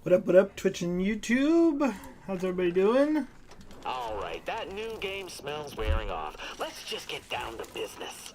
What up, Twitch and YouTube? How's everybody doing? Alright, that new game smells wearing off. Let's just get down to business.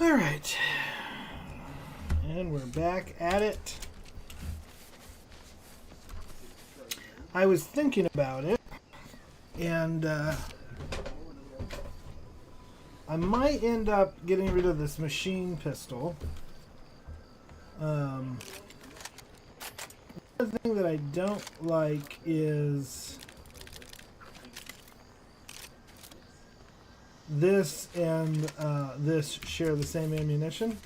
Alright. And we're back at it. I was thinking about it, and I might end up getting rid of this machine pistol. The thing that I don't like is this and this share the same ammunition.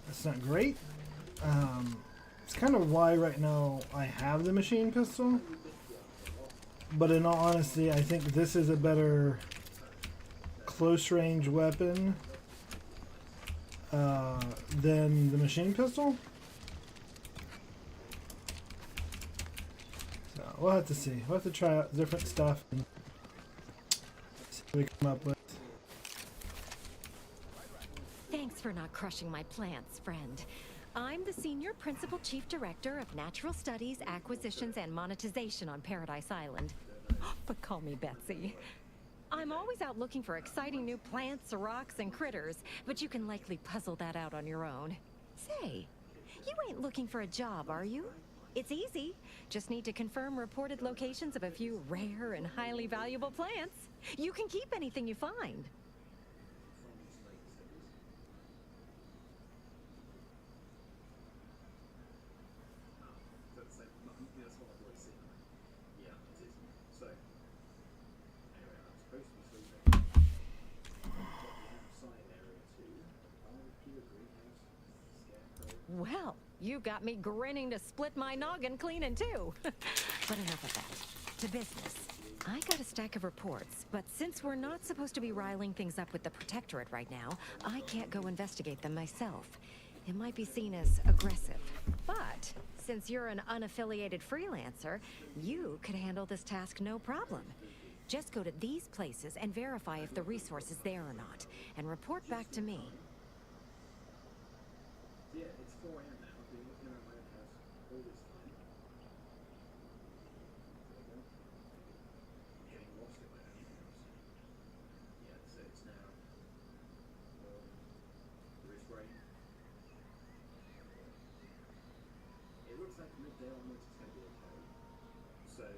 That's not great. It's kind of why right now I have the machine pistol. But in all honesty, I think this is a better close range weapon than the machine pistol. So we'll have to see. We'll have to try out different stuff and see what we come up with. Thanks for not crushing my plants, friend. I'm the Senior Principal Chief Director of Natural Studies, Acquisitions, and Monetization on Paradise Island. But call me Betsy. I'm always out looking for exciting new plants, rocks, and critters, but you can likely puzzle that out on your own. Say, you ain't looking for a job, are you? It's easy. Just need to confirm reported locations of a few rare and highly valuable plants. You can keep anything you find. Well, you got me grinning to split my noggin clean in two. But enough of that. To business. I got a stack of reports, but since we're not supposed to be riling things up with the Protectorate right now, I can't go investigate them myself. It might be seen as aggressive. But since you're an unaffiliated freelancer, you could handle this task no problem. Just go to these places and verify if the resource is there or not, and report back to me. Yeah, it's 4 a.m. now. I've been looking around my own house all this time. I'm getting lost in my own house. Yeah, so it's now. Well, there is rain. It looks like midday onwards it's going to be okay. So,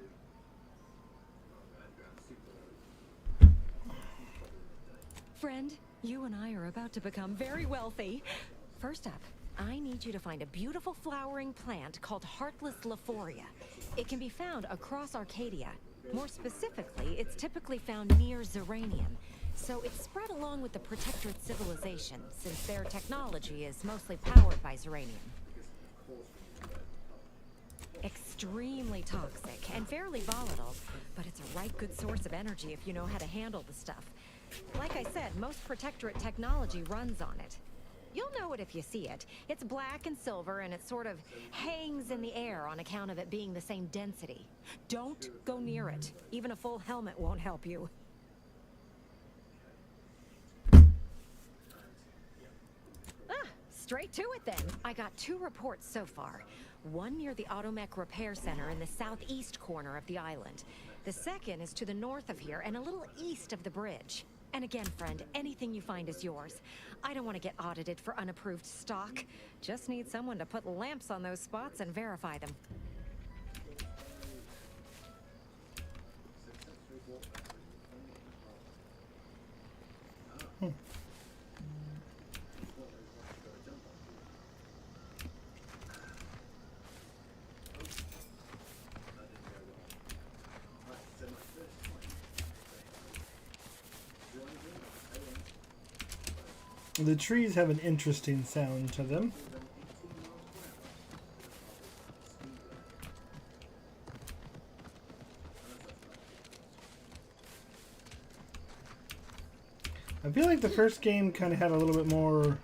well, I'm super low. Friend, you and I are about to become very wealthy. First up, I need you to find a beautiful flowering plant called Heartless Lephoria. It can be found across Arcadia. More specifically, it's typically found near Zeranium. So it's spread along with the Protectorate civilization, since their technology is mostly powered by Zeranium. Extremely toxic and fairly volatile, but it's a right good source of energy if you know how to handle the stuff. Like I said, most Protectorate technology runs on it. You'll know it if you see it. It's black and silver, and it sort of hangs in the air on account of it being the same density. Don't go near it. Even a full helmet won't help you. Straight to it then. I got 2 reports so far. One near the Automech Repair Center in the southeast corner of the island. The second is to the north of here and a little east of the bridge. And again, friend, anything you find is yours. I don't want to get audited for unapproved stock. Just need someone to put lamps on those spots and verify them. The trees have an interesting sound to them. I feel like the first game kind of had a little bit more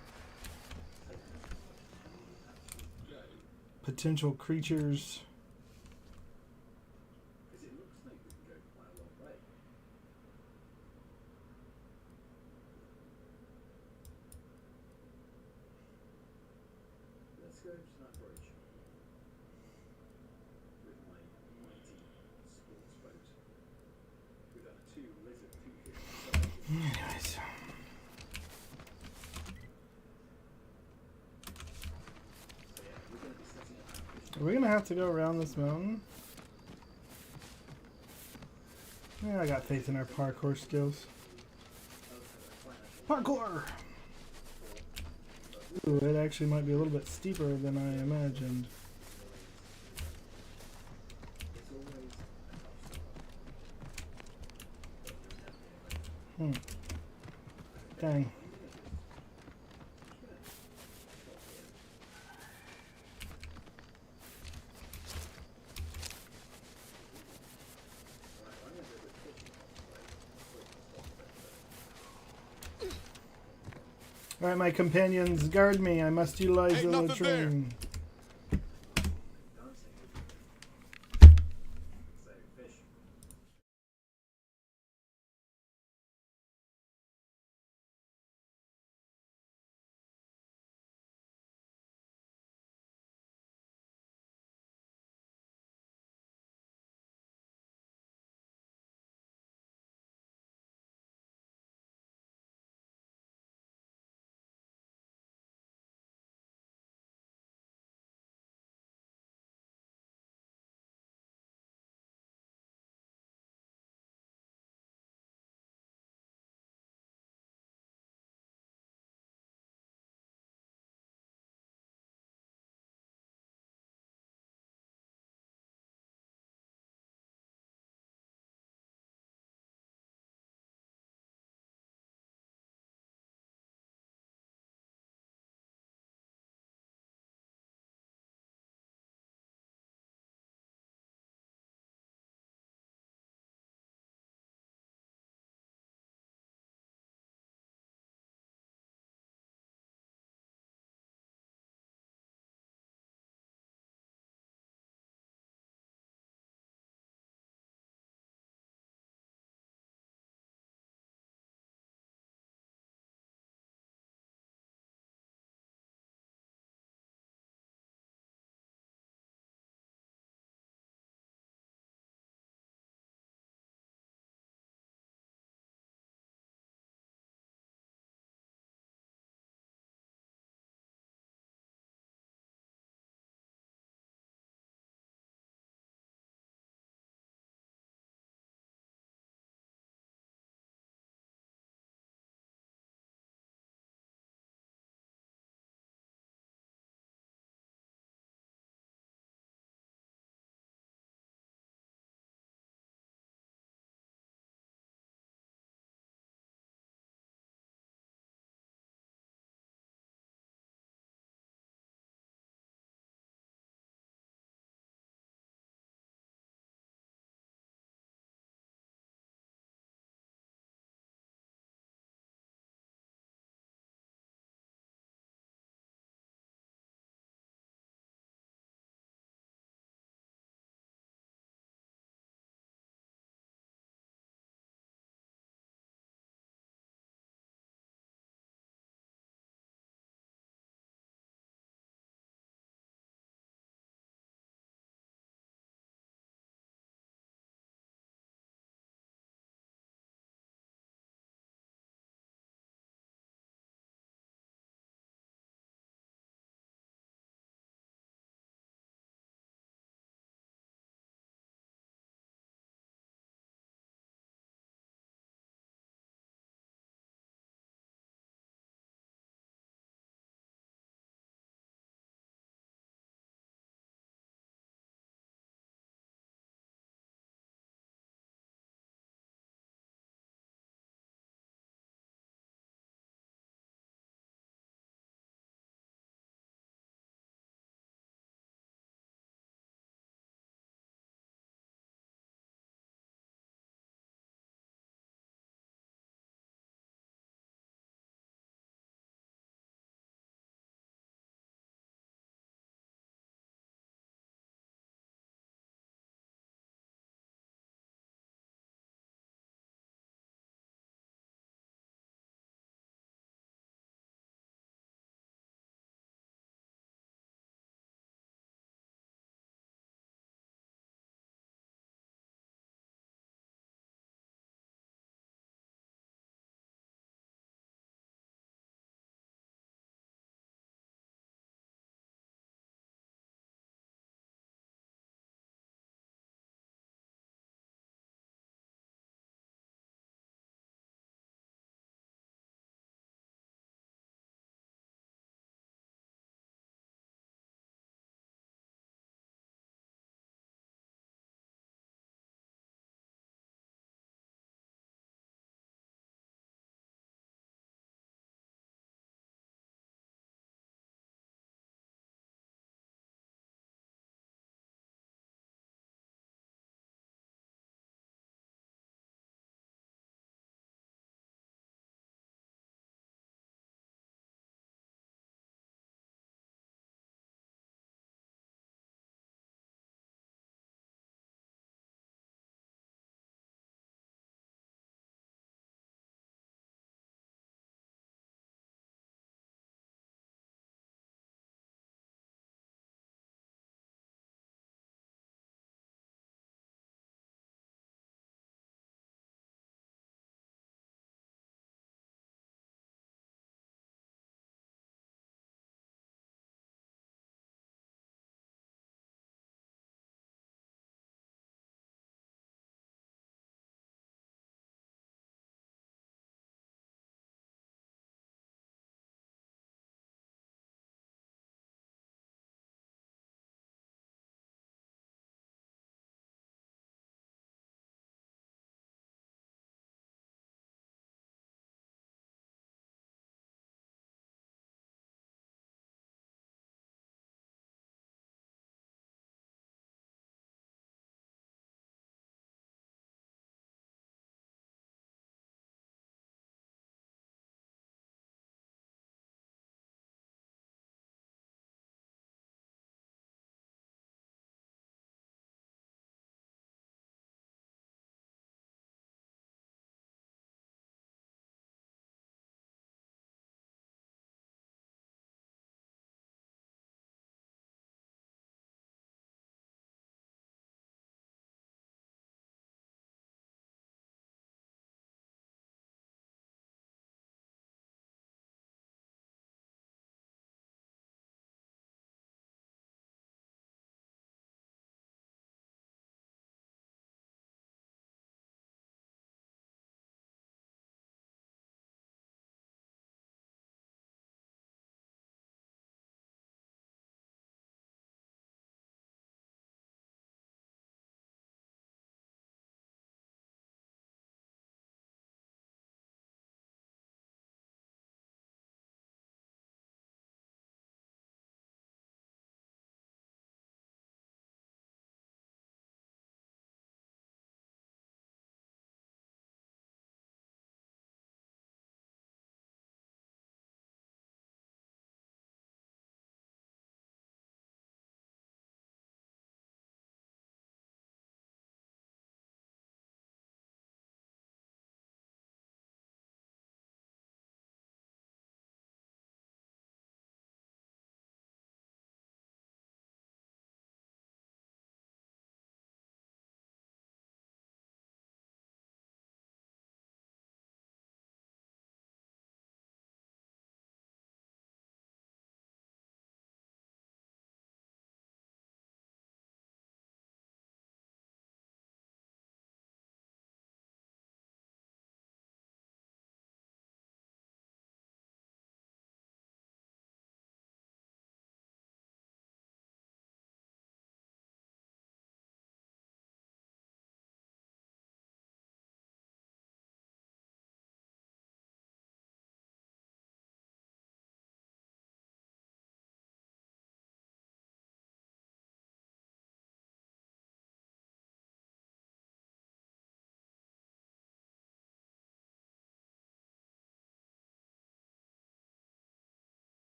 potential creatures. Because it looks like we can go quite a long way. Let's go to that bridge with my mighty sports boat with our 2 lizard 250. Anyways. So yeah, we're going to be setting up our fish. Are we gonna have to go around this mountain? Yeah, I got faith in our parkour skills. Parkour! Ooh, it actually might be a little bit steeper than I imagined. It's always a tough start. Dang. Alright, my companions, guard me. I must utilize the latrine.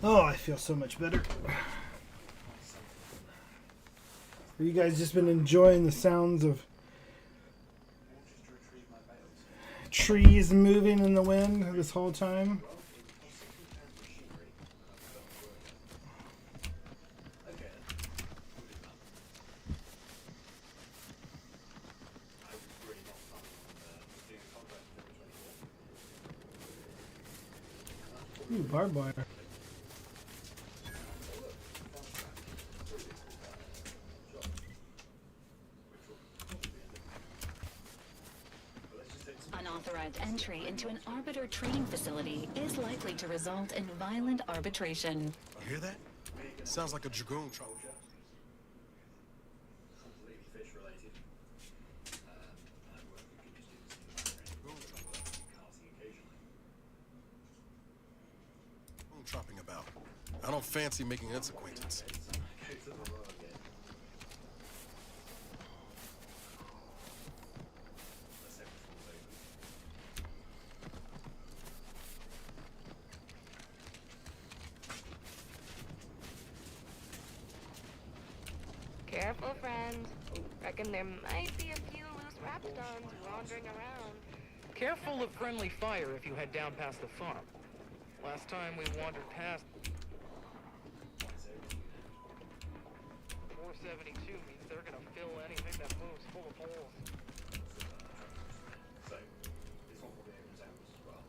Oh, I feel so much better. Have you guys just been enjoying the sounds of trees moving in the wind this whole time? Ooh, barbed wire. Unauthorized entry into an arbiter training facility is likely to result in violent arbitration. You hear that? Sounds like a dragoon truck. Completely fish related. I work with junior students in karting occasionally. Dragoon chopping about. I don't fancy making its acquaintance. Go to the road again. Let's hope this one's open. Careful, friend. Reckon there might be a few loose raptons wandering around. Careful of friendly fire if you head down past the farm. Last time we wandered past... 472 means they're gonna fill anything that moves full of holes. So, this one probably opens out as well.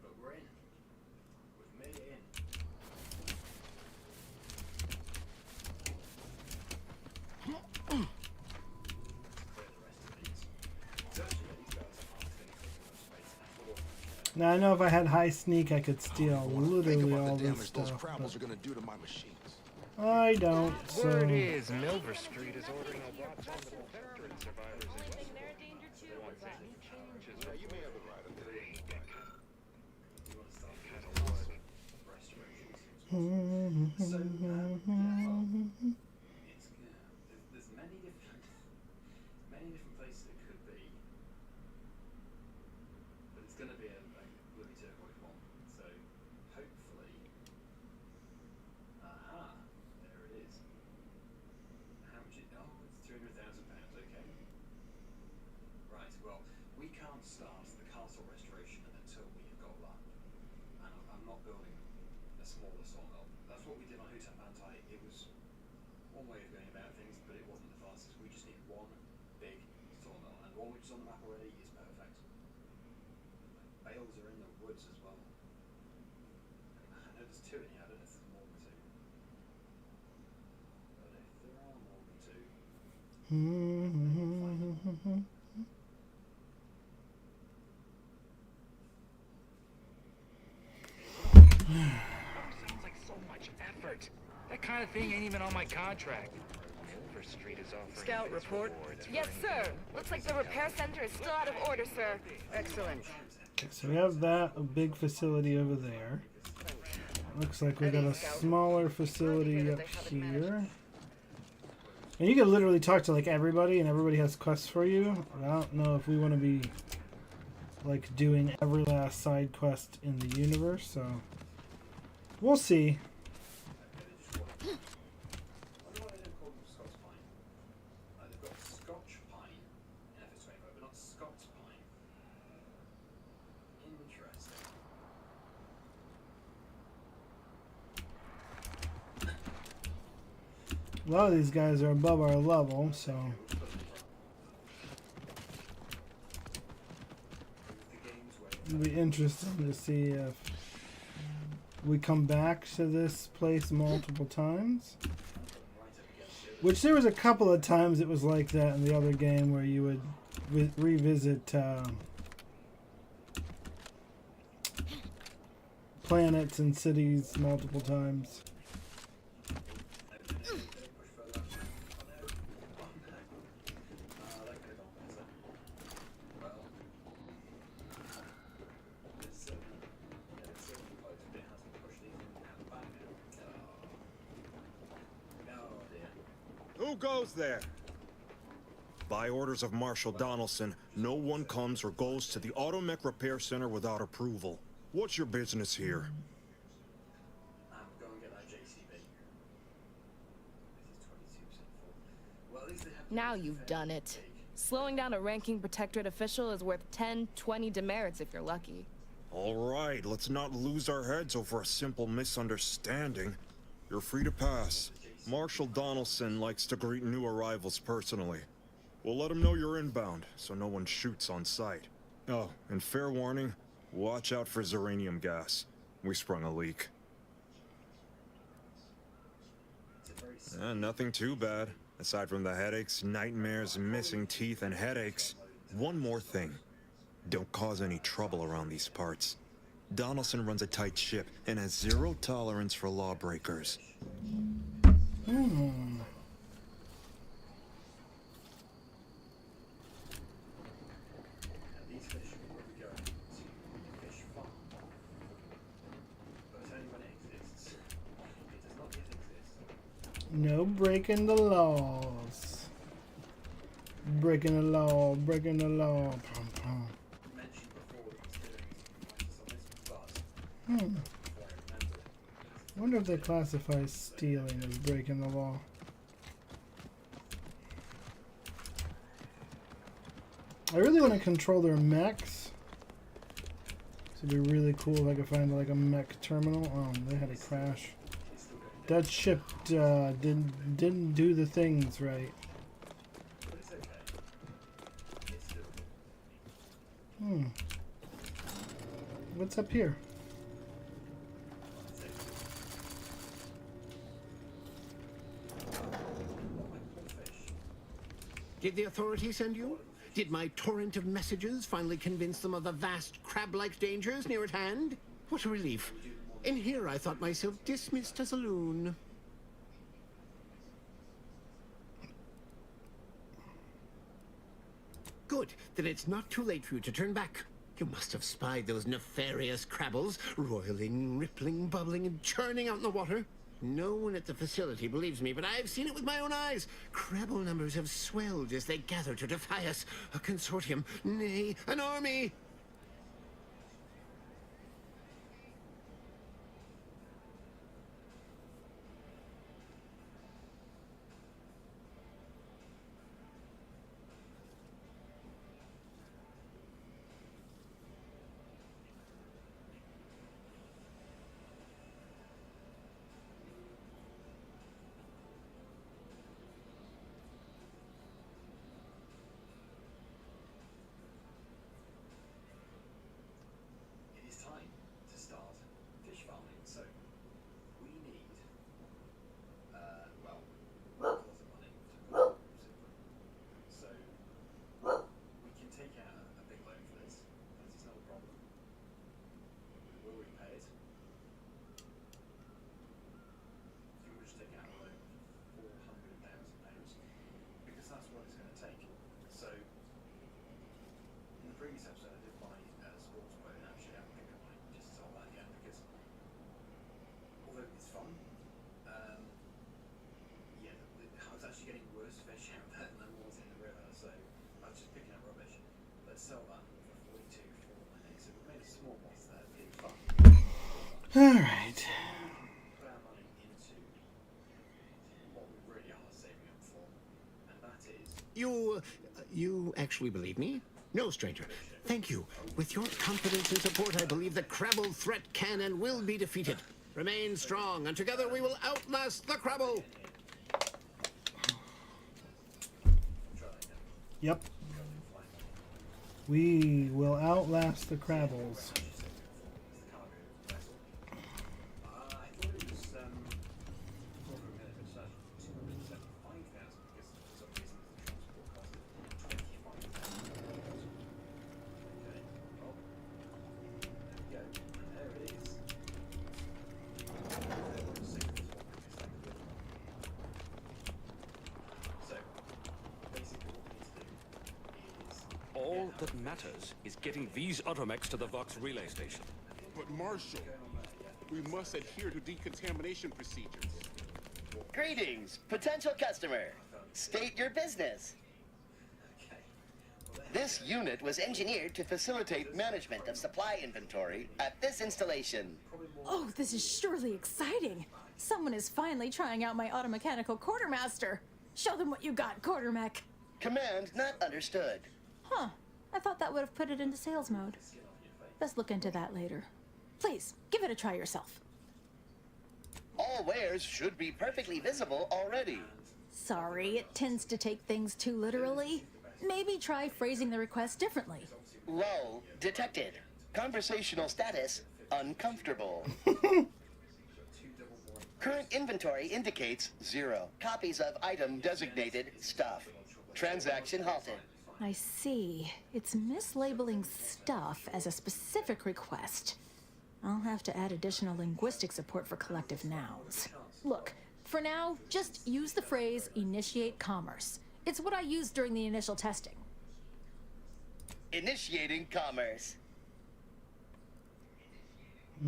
But we're in. We've made it in. Clear the rest of these. So actually, these guys aren't going to take much space at all. Now I know if I had high sneak, I could steal literally Think all about the this damage those stuff. crapples are But gonna do to my machines. I don't. So Word is Milver Street is ordering a watch on the veteran survivors as well. The ones that need changes Yeah, you may have it right. You want to start with a lot of restorations. So, it's, there's many different places it could be, but it's going to be a bloody turquoise one. So, hopefully, there it is. How much? Oh, it's £200,000. Okay. Right. Well, we can't start the castle restoration until we've got that. And I'm not building a smaller sawmill. That's what we did on Hutan Bantai. It was one way of going about things, but it wasn't the fastest. We just need one big sawmill, and the one which is on the map already is perfect. Bales are in the woods as well. I know there's two in here. I don't know if there's more than two. But if there are more than two, Sounds like so much effort. That kind of thing ain't even on my contract. Milver Street is offering Scout base report. rewards for Yes, any- sir. Looks like the repair center is still out of order, sir. Excellent. okay, so we have that a big facility over there. Looks like we got a smaller facility up here. And you can literally talk to like everybody, and everybody has quests for you. I don't know if we want to be like doing every last side quest in the universe, so we'll see. I wonder why they don't call them Scots pine. They've got Scotch pine in FS25, but not Scots pine. Interesting. A lot of these guys are above our level, so The games where it'll be interesting to see if we come back to this place multiple times. right up against it. Which there was a couple of times it was like that in the other game where you would revisit planets and cities multiple times. Who goes there? By orders of Marshal Donaldson, no one comes or goes to the Automech Repair Center without approval. What's your business here? Go and get that JCB. This is 22% full. Well, at least they have Now you've done it. Slowing down a ranking protectorate official is worth 10, 20 demerits if you're lucky. All right, let's not lose our heads over a simple misunderstanding. You're free to pass. Marshal Donaldson likes to greet new arrivals personally. We'll let him know you're inbound, so no one shoots on sight. Oh, and fair warning, watch out for xeranium gas. We sprung a leak. Nothing too bad. Aside from the headaches, nightmares, missing teeth, and headaches. One more thing. Don't cause any trouble around these parts. Donaldson runs a tight ship and has zero tolerance for lawbreakers. these fish will be going to the fish farm. But only when it exists. It does not yet exist. No breaking the laws. Breaking the law, breaking the law. Pum, pum. Mentioned before that he's doing some prices on this, but I wonder if they classify stealing as breaking the law. I really want to control their mechs. So it'd be really cool if I could find like a mech terminal. Oh, they had a crash. That ship didn't do the things right. What's up here? Did the authorities send you? Did my torrent of messages finally convince them of the vast crab-like dangers near at hand? What a relief. In here I thought myself dismissed as a loon. Good, then it's not too late for you to turn back. You must have spied those nefarious crabbles, roiling, rippling, bubbling, and churning out in the water. No one at the facility believes me, but I've seen it with my own eyes. Crabble numbers have swelled as they gather to defy us. A consortium, nay, an army. it is time to start fish farming. So we need, well, lots of money to grow super. So we can take out a big loan for this. That is not a problem. We will repay it. You will just take out a loan of £400,000 because that's what it's going to take. So in the previous episode, I did buy a sports boat, and actually I think I might just sell that again because although it's fun, yeah, I was actually getting worse fish out there than I was in the river, so I was just picking up rubbish. Let's sell that for 42,498. So we made a small loss there, but it's fun. Alright. Put our money into what we really are saving up for, and that is You actually believe me? No, stranger. Thank you. With your confidence and support, I believe the Crabble threat can and will be defeated. Remain strong, and together we will outlast the Crabble. Yep. We will outlast the Crabbles. All that matters is getting these automechs to the Vox relay station. But Marshal, we must adhere to decontamination procedures. Greetings, potential customer. State your business. This unit was engineered to facilitate management of supply inventory at this installation. Oh, this is surely exciting. Someone is finally trying out my automechanical quartermaster. Show them what you got, quartermech. Command not understood. Huh. I thought that would have put it into sales mode. Let's look into that later. Please, give it a try yourself. All wares should be perfectly visible already. Sorry, it tends to take things too literally. Maybe try phrasing the request differently. Lull detected. Conversational status uncomfortable. Current inventory indicates 0 copies of item designated stuff. Transaction halted. I see. It's mislabeling stuff as a specific request. I'll have to add additional linguistic support for collective nouns. Look, for now, just use the phrase initiate commerce. It's what I used during the initial testing. Initiating commerce.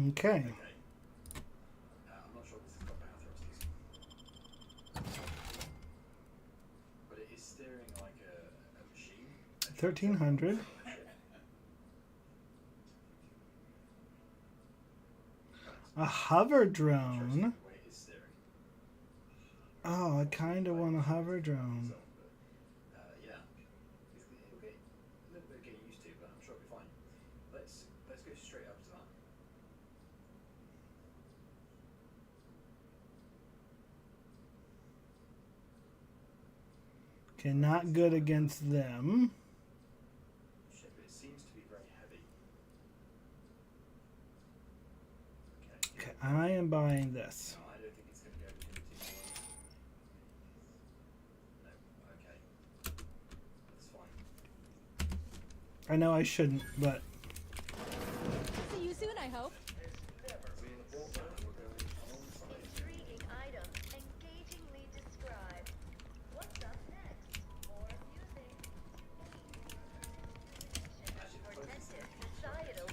Okay. I'm not sure this has got power thrusters. But it is steering like a machine. 1300. A hover drone. Oh, I kind of want a hover drone. Yeah. It'll get a little bit of getting used to, but I'm sure it'll be fine. Let's go straight up to that. Okay, not good against them. Shit, but it seems to be very heavy. Okay, I am buying this. No, I don't think it's going to go between the two ones. No, okay. That's fine. I know I shouldn't, but See you soon, I hope. Intriguing item, engagingly described. What's up next? More music. Portentive, societal.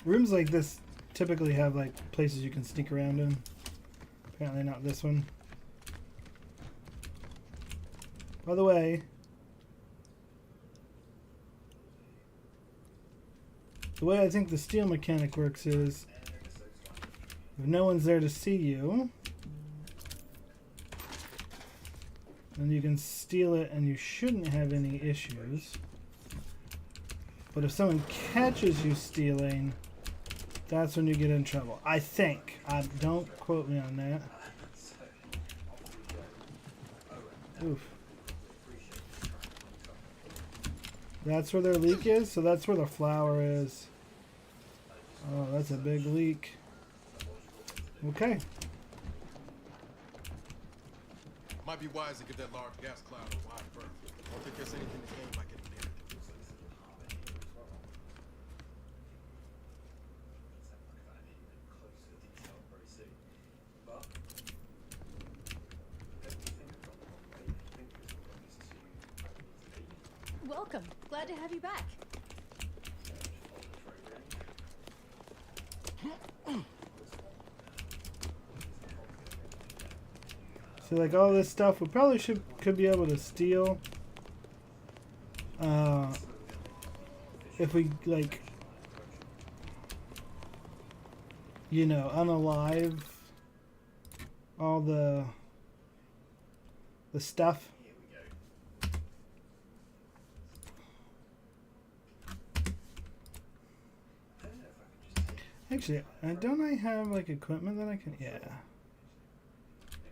rooms like this typically have like places you can sneak around in. Apparently not this one. By the way, the way I think the steel mechanic works is if no one's there to see you, then you can steal it and you shouldn't have any issues. But if someone catches you stealing, that's when you get in trouble. I think. Don't quote me on that. Oof. That's where their leak is, so that's where the flower is. Oh, that's a big leak. Okay. Might be wise to get that large gas cloud a wide berth. I don't think there's anything to gain by getting near it. Welcome. Glad to have you back. So like all this stuff we probably could be able to steal if we like, you know, unalive all the stuff. Actually, don't I have like equipment that I can? Yeah.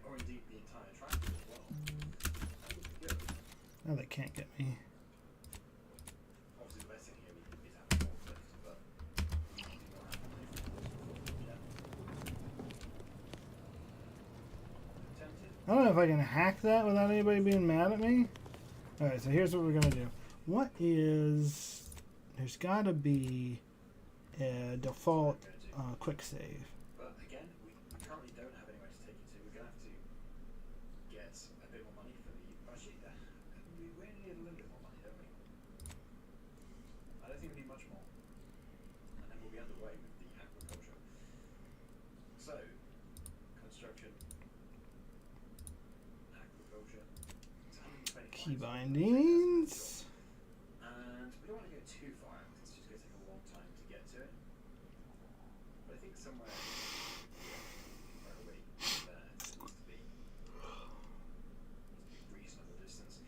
Or indeed the entire tractor as well. Oh, they can't get me. Obviously the best thing here is having a forklift, but I don't know if I can hack that without anybody being mad at me. Alright, so here's what we're gonna do. What is... There's gotta be a default quick save. But again, we currently don't have anywhere to take you to. We're going to have to get a bit more money for the... Actually, we only need a little bit more money, don't we? I don't think we need much more. And then we'll be underway with the aquaculture. So, Key bindings. And we don't want to go too far out because it's just going to take a long time to get to it. But I think somewhere where we there needs to be reasonable distance.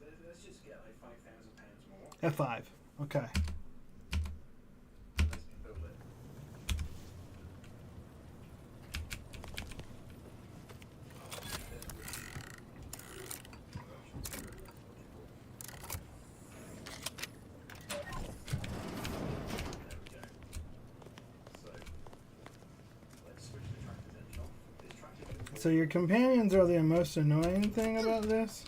Let's just get like £5,000 more. F5. Okay. Let's build it. So your companions are the most annoying thing about this?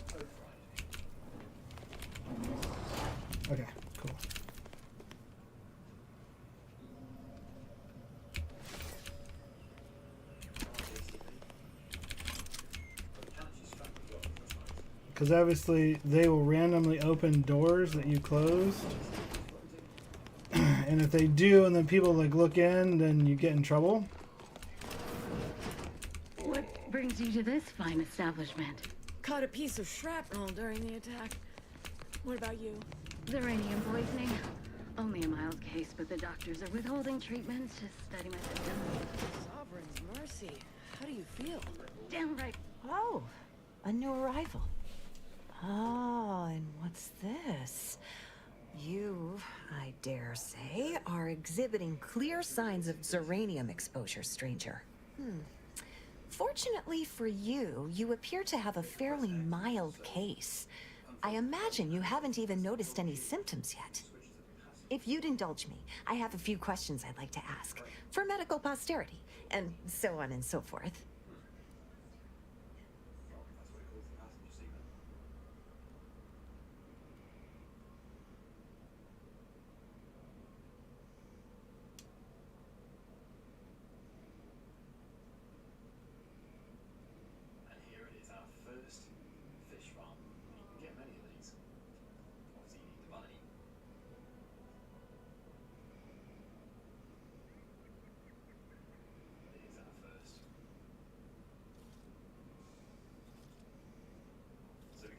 Okay, cool. Because obviously they will randomly open doors that you closed. And if they do and then people like look in, then you get in trouble. What brings you to this fine establishment? Caught a piece of shrapnel during the attack. What about you? Xeranium poisoning. Only a mild case, but the doctors are withholding treatments to study my symptoms. Sovereign's mercy. How do you feel? Downright. Oh, a new arrival. Oh, and what's this? You, I dare say, are exhibiting clear signs of Xeranium exposure, stranger. Fortunately for you, you appear to have a fairly mild case. I imagine you haven't even noticed any symptoms yet. If you'd indulge me, I have a few questions I'd like to ask, for medical posterity, and so on and so forth.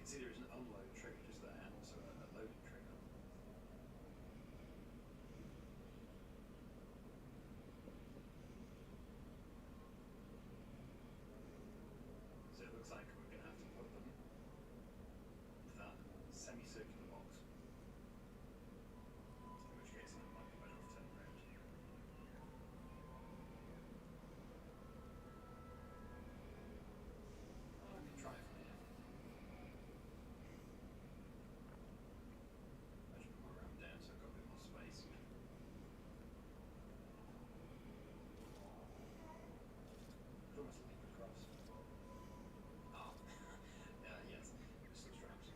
See, there is an unload trigger just there, and also a loading trigger. So it looks like we're going to have to put them into that semicircular box. In which case, it might be better off turning around. I can try it from here. Down, so I've got a bit more space. Could almost leap across. Ah, yes, still straps.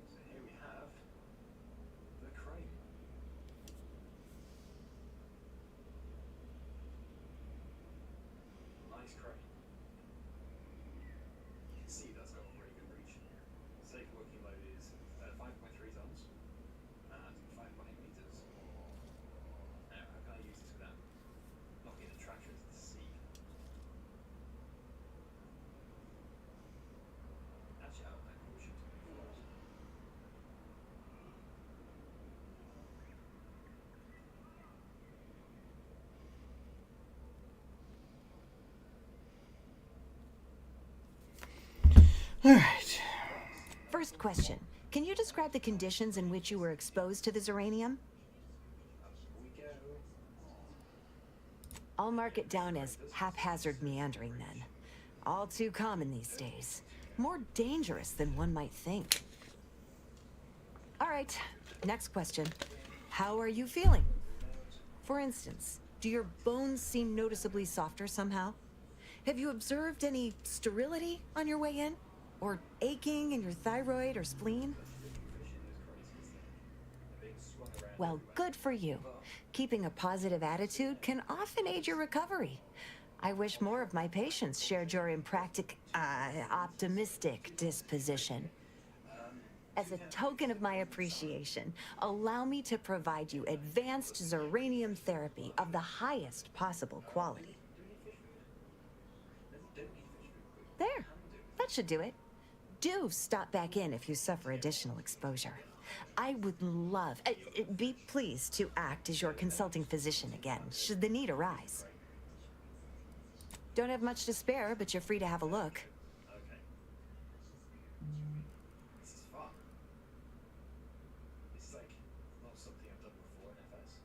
So here we have the crane. Nice crane. You can see that's got a very good reach. Safe working load is 5.3 tons and 5.8 meters. Now, how can I use this without knocking the tractor into the sea? Actually, I probably should do it first. All right. First question. Can you describe the conditions in which you were exposed to the Xeranium? I'll mark it down as haphazard meandering then. All too common these days. More dangerous than one might think. All right, next question. How are you feeling? For instance, do your bones seem noticeably softer somehow? Have you observed any sterility on your way in? Or aching in your thyroid or spleen? Well, good for you. Keeping a positive attitude can often aid your recovery. I wish more of my patients shared your optimistic disposition. As a token of my appreciation, allow me to provide you advanced zeranium therapy of the highest possible quality. There, that should do it. Do stop back in if you suffer additional exposure. I would love, be pleased to act as your consulting physician again, should the need arise. Don't have much to spare, but you're free to have a look. Okay. This is fun. It's like not something I've done before in FS.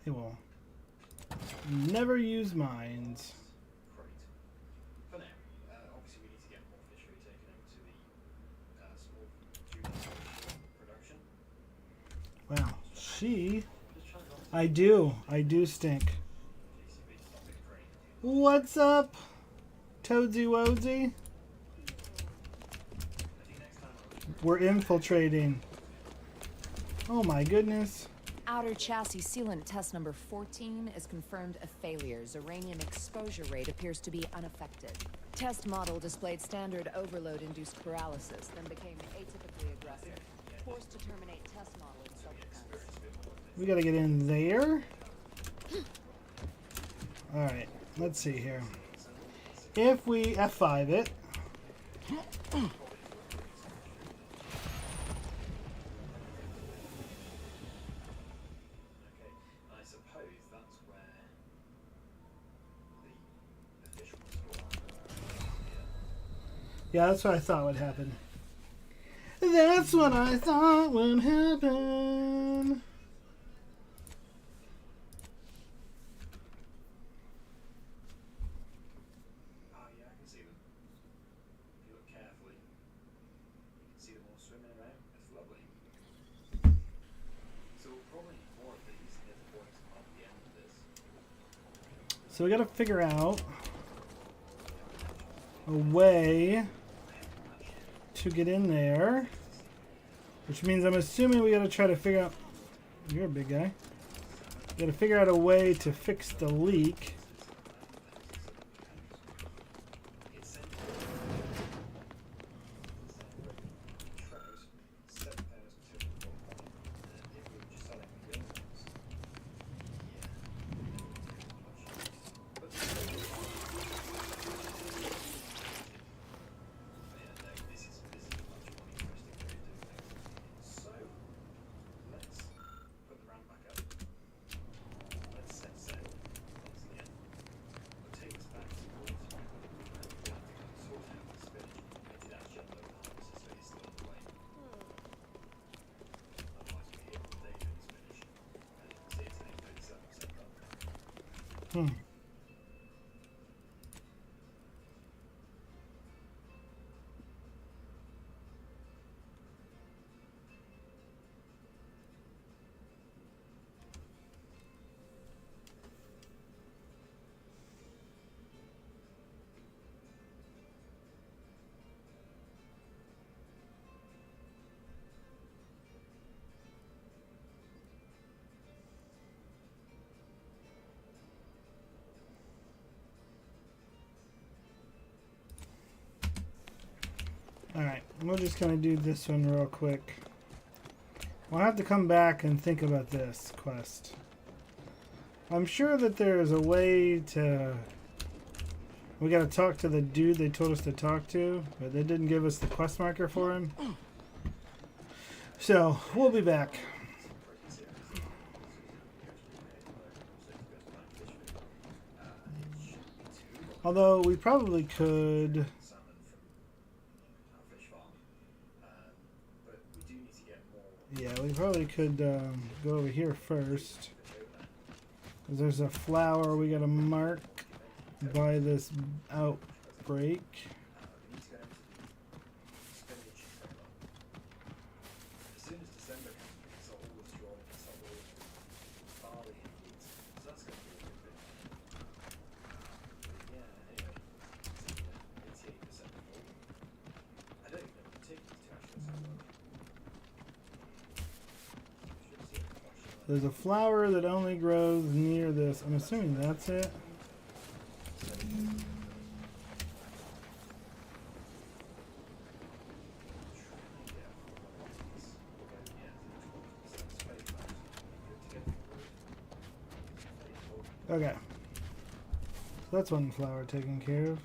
They will never use mines. Great. For now, obviously we need to get more fishery taken over to the small tuna production. Wow, I do stink. What's up, Toadsy Woadsy? We're infiltrating. Oh my goodness. Outer chassis sealant test number 14 is confirmed a failure. Zeranium exposure rate appears to be unaffected. Test model displayed standard overload-induced paralysis, then became atypically aggressive. Forced to terminate test model in self-defense. We gotta get in there. Alright, let's see here. If we F5 it. Yeah, that's what I thought would happen. That's what I thought would happen. Oh yeah, I can see them. If you look carefully, you can see them all swimming around. It's lovely. So we'll probably need more of these near the point at the end of this. So we gotta figure out a way to get in there, which means I'm assuming we gotta try to figure out. You're a big guy. We gotta figure out a way to fix the leak. Alright, we're just going to do this one real quick. We'll have to come back and think about this quest. I'm sure that there's a way to... We got to talk to the dude they told us to talk to, but they didn't give us the quest marker for him. So, we'll be back. Although, we probably could... Yeah, we probably could go over here first. 'Cause there's a flower we gotta mark by this outbreak. There's a flower that only grows near this. I'm assuming that's it. Okay. So that's one flower taken care of.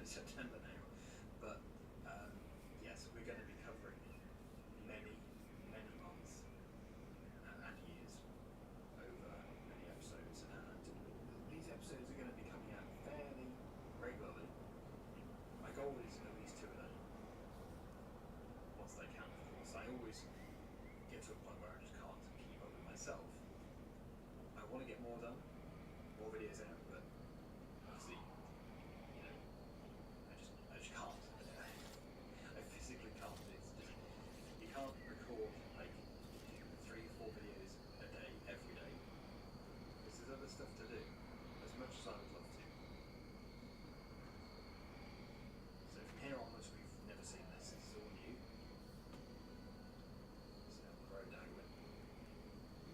September now, but yes, we're going to be covering many months and years over many episodes, and these episodes are going to be coming out fairly regularly. My goal is at least 2 a day, once they can, of course. I always get to a point where I just can't keep up with myself. I want to get more done, more videos out, but obviously, I just can't. I physically can't. It's just, you can't record like 3-4 videos a day, every day. Because there's other stuff to do, as much as I would love to. So from here onwards, we've never seen this. This is all new. So down the road now, we've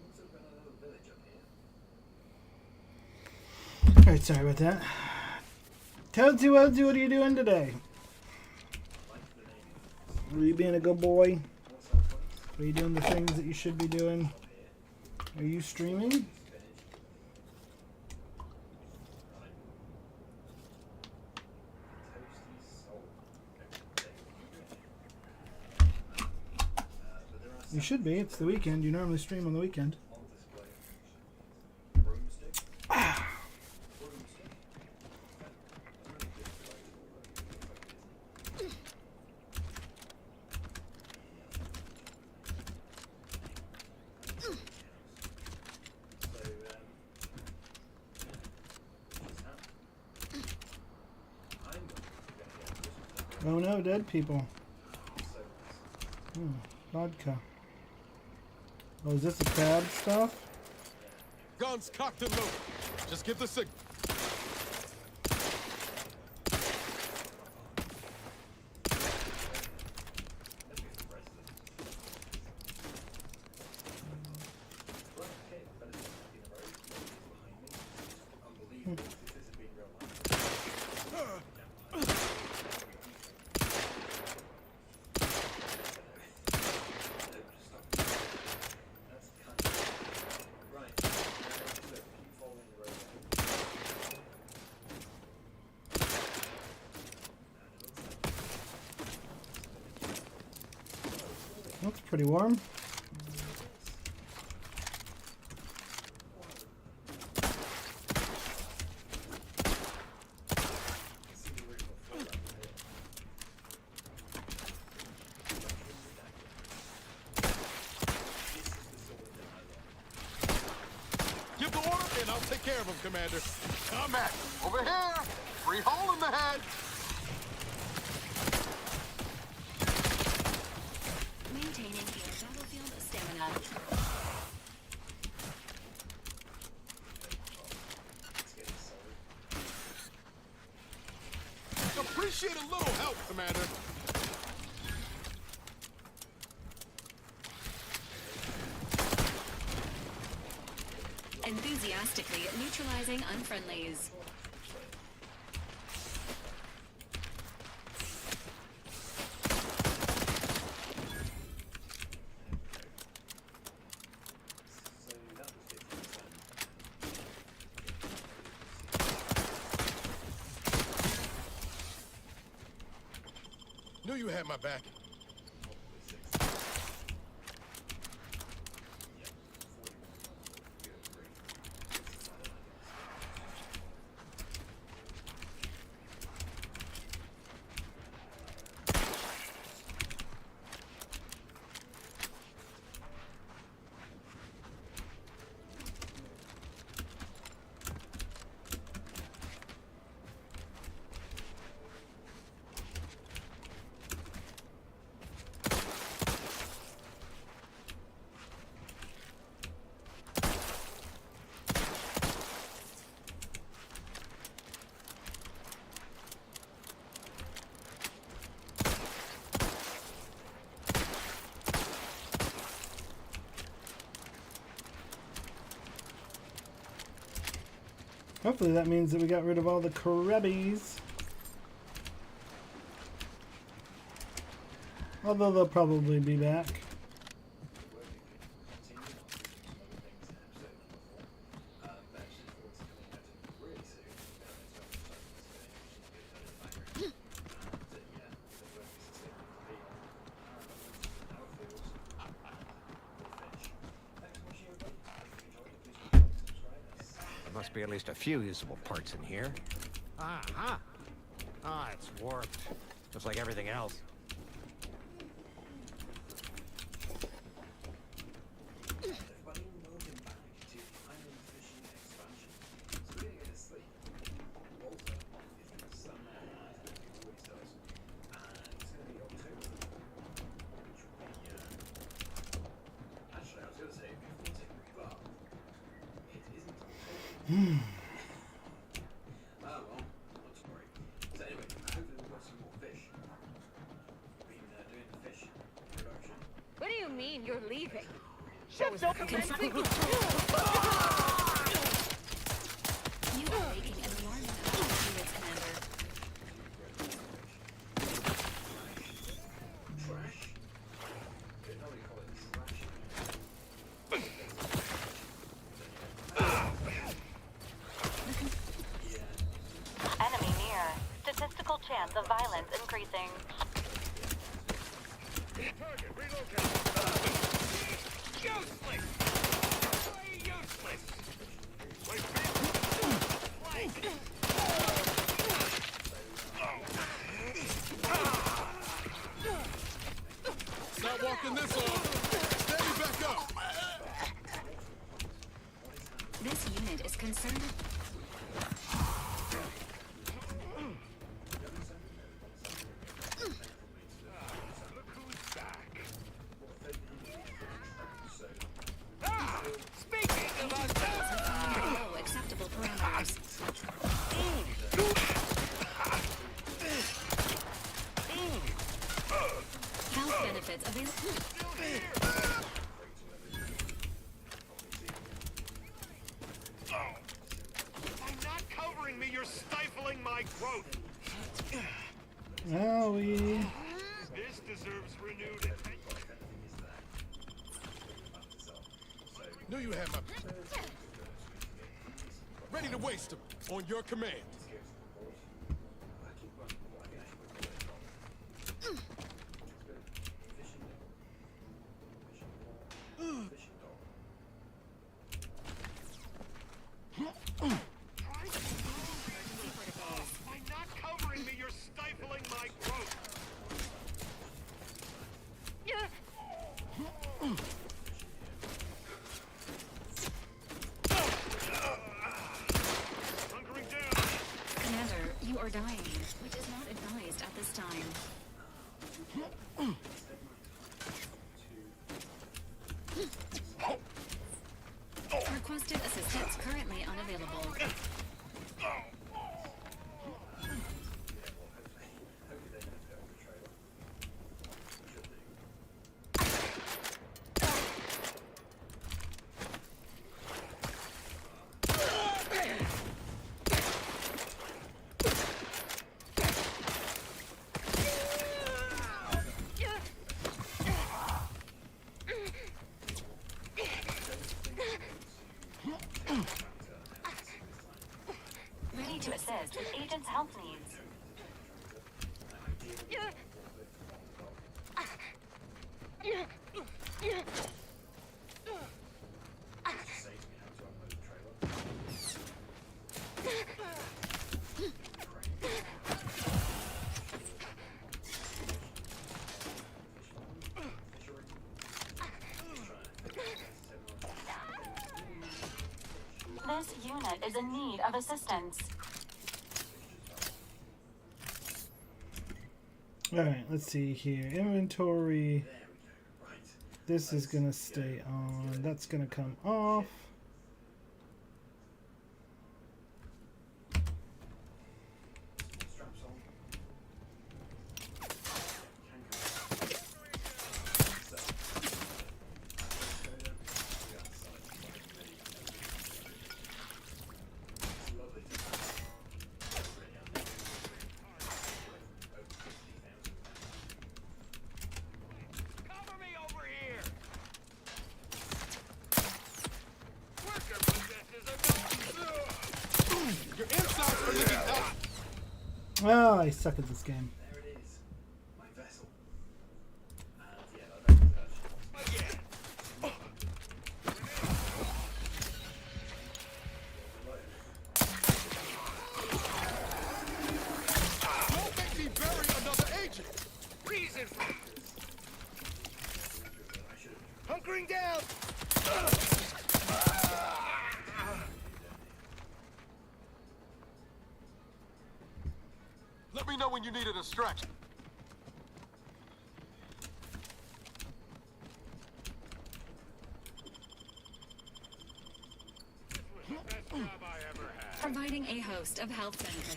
also got a little village up here. Alright, sorry about that. Toadsy Woadsy, what are you doing today? Are you being a good boy? Are you doing the things that you should be doing? Are you streaming? You should be. It's the weekend. You normally stream on the weekend. Oh no, dead people. Vodka. Oh, is this the crab stuff? Guns cocked and loaded. Just get the signal. That's pretty warm. Give the order and I'll take care of him, Commander. Come at me. Over here. Free hole in the head. Maintaining your battlefield stamina. Appreciate a little help, Commander. Enthusiastically neutralizing unfriendlies. Knew you had my back. Hopefully that means that we got rid of all the crabbies. Although they'll probably be back. There must be at least a few usable parts in here. Ah, it's warped. Just like everything else. What do you mean you're leaving? Shut up! You are making an alarming units, Commander. Enemy near. Statistical chance of violence increasing. Not walking this off. Steady back up. This unit is concerned. Below acceptable parameters. Health benefits available. By not covering me, you're stifling my growth. Owie. This deserves renewed attention. Knew you had my... Ready to waste them. On your command. By not covering me, you're stifling my growth. Commander, you are dying, which is not advised at this time. Requested assistance currently unavailable. Ready to assist with agent's health needs. This unit is in need of assistance. Alright, let's see here. Inventory. This is gonna stay on. That's gonna come off. Oh, I suck at this game. There it is. My vessel. And yeah, that research. Don't make me bury another agent! Reason for hunkering down. Let me know when you need a distraction. Providing a host of health benefits.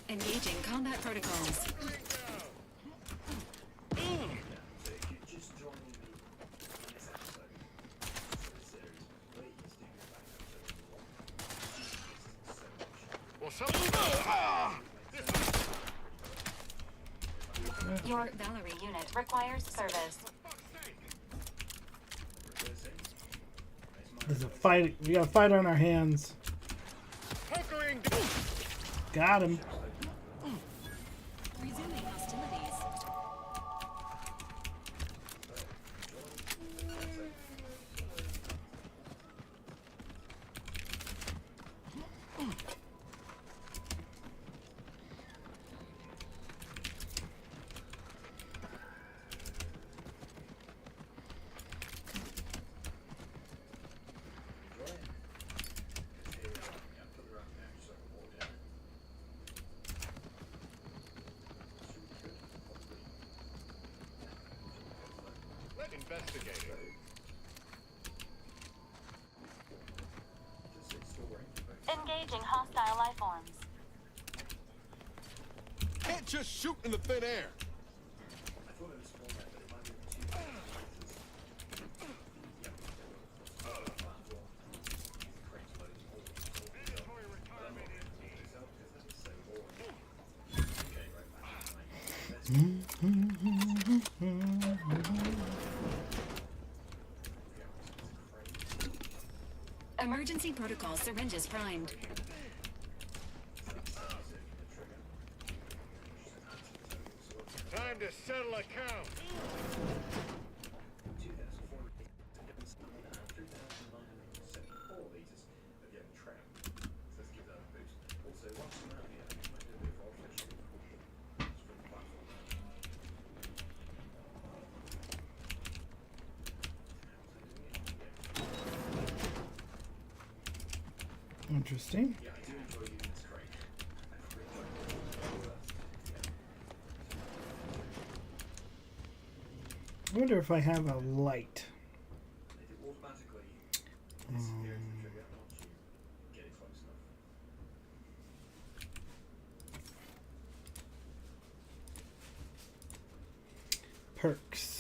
Engaging combat protocols. Your Valerie unit requires service. There's a fight. We got a fight on our hands. Got him. Resuming hostilities. Investigate. Engaging hostile life forms. Can't just shoot in the thin air. Emergency protocol syringes primed. Time to settle accounts. Interesting. I wonder if I have a light. Perks.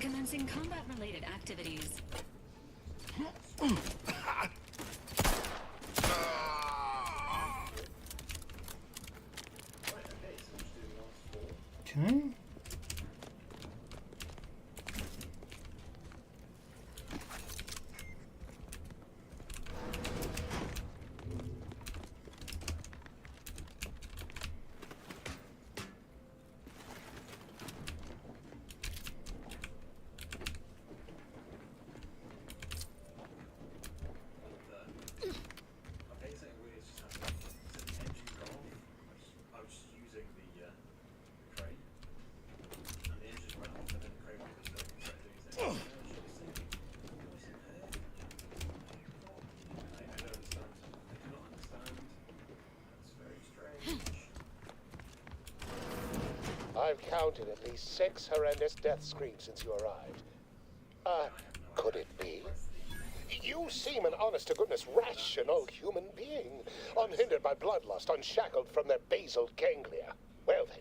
Commencing combat-related activities. Okay. I've counted at least 6 horrendous death screams since you arrived. Could it be? You seem an honest-to-goodness rational human being, unhindered by bloodlust, unshackled from their basal ganglia. Well then,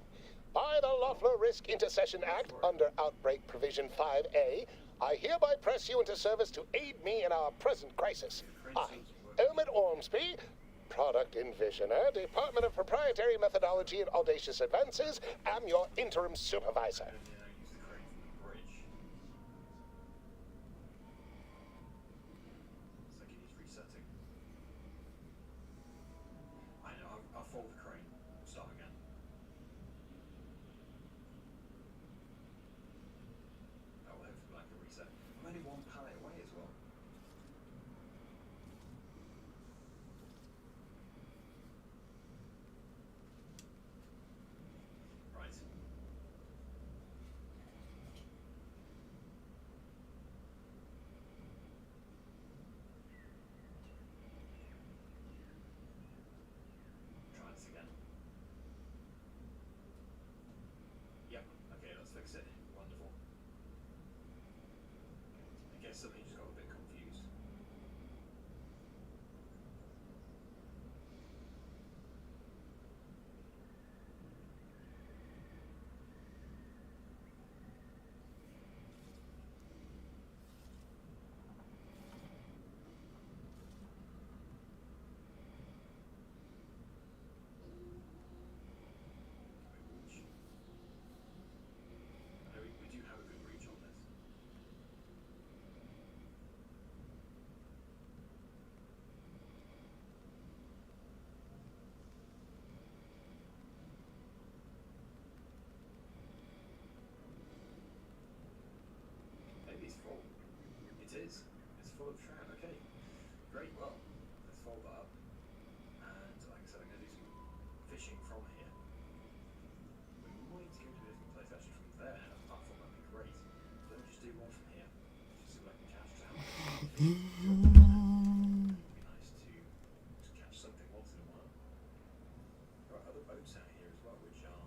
by the Loeffler Risk Intercession Act, under Outbreak Provision 5A, I hereby press you into service to aid me in our present crisis. I, Omid Ormsby, Product Envisioner, Department of Proprietary Methodology and Audacious Advances, am your interim supervisor. I'll fold the crane. We'll start again. That will hopefully like a reset. I'm only one pallet away as well. Right. Try this again. Yep, okay, let's fix it. Wonderful. I guess something just got a bit confused. I know we do have a good reach on this. Maybe it's full. It is. It's full of trout. Okay. Great. Well, let's fold that up. And like I said, I'm going to do some fishing from here. We might go to a different place actually from there. A platform would be great. Let me just do one from here. Just see what I can catch trout. It'd be nice to catch something once in a while. There are other boats out here as well which are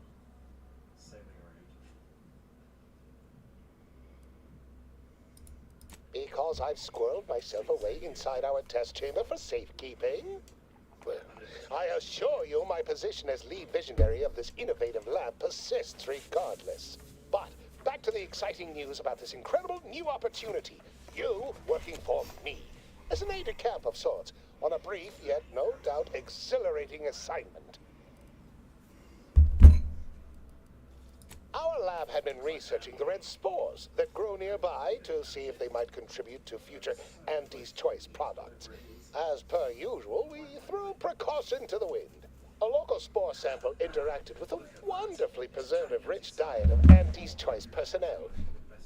sailing around. Because I've squirreled myself away inside our test chamber for safekeeping? Well, I assure you my position as lead visionary of this innovative lab persists regardless. But back to the exciting news about this incredible new opportunity. You working for me, as an aide-de-camp of sorts, on a brief yet no doubt exhilarating assignment. Our lab had been researching the red spores that grow nearby to see if they might contribute to future Auntie's Choice products. As per usual, we threw precaution to the wind. A local spore sample interacted with a wonderfully preservative-rich diet of Auntie's Choice personnel,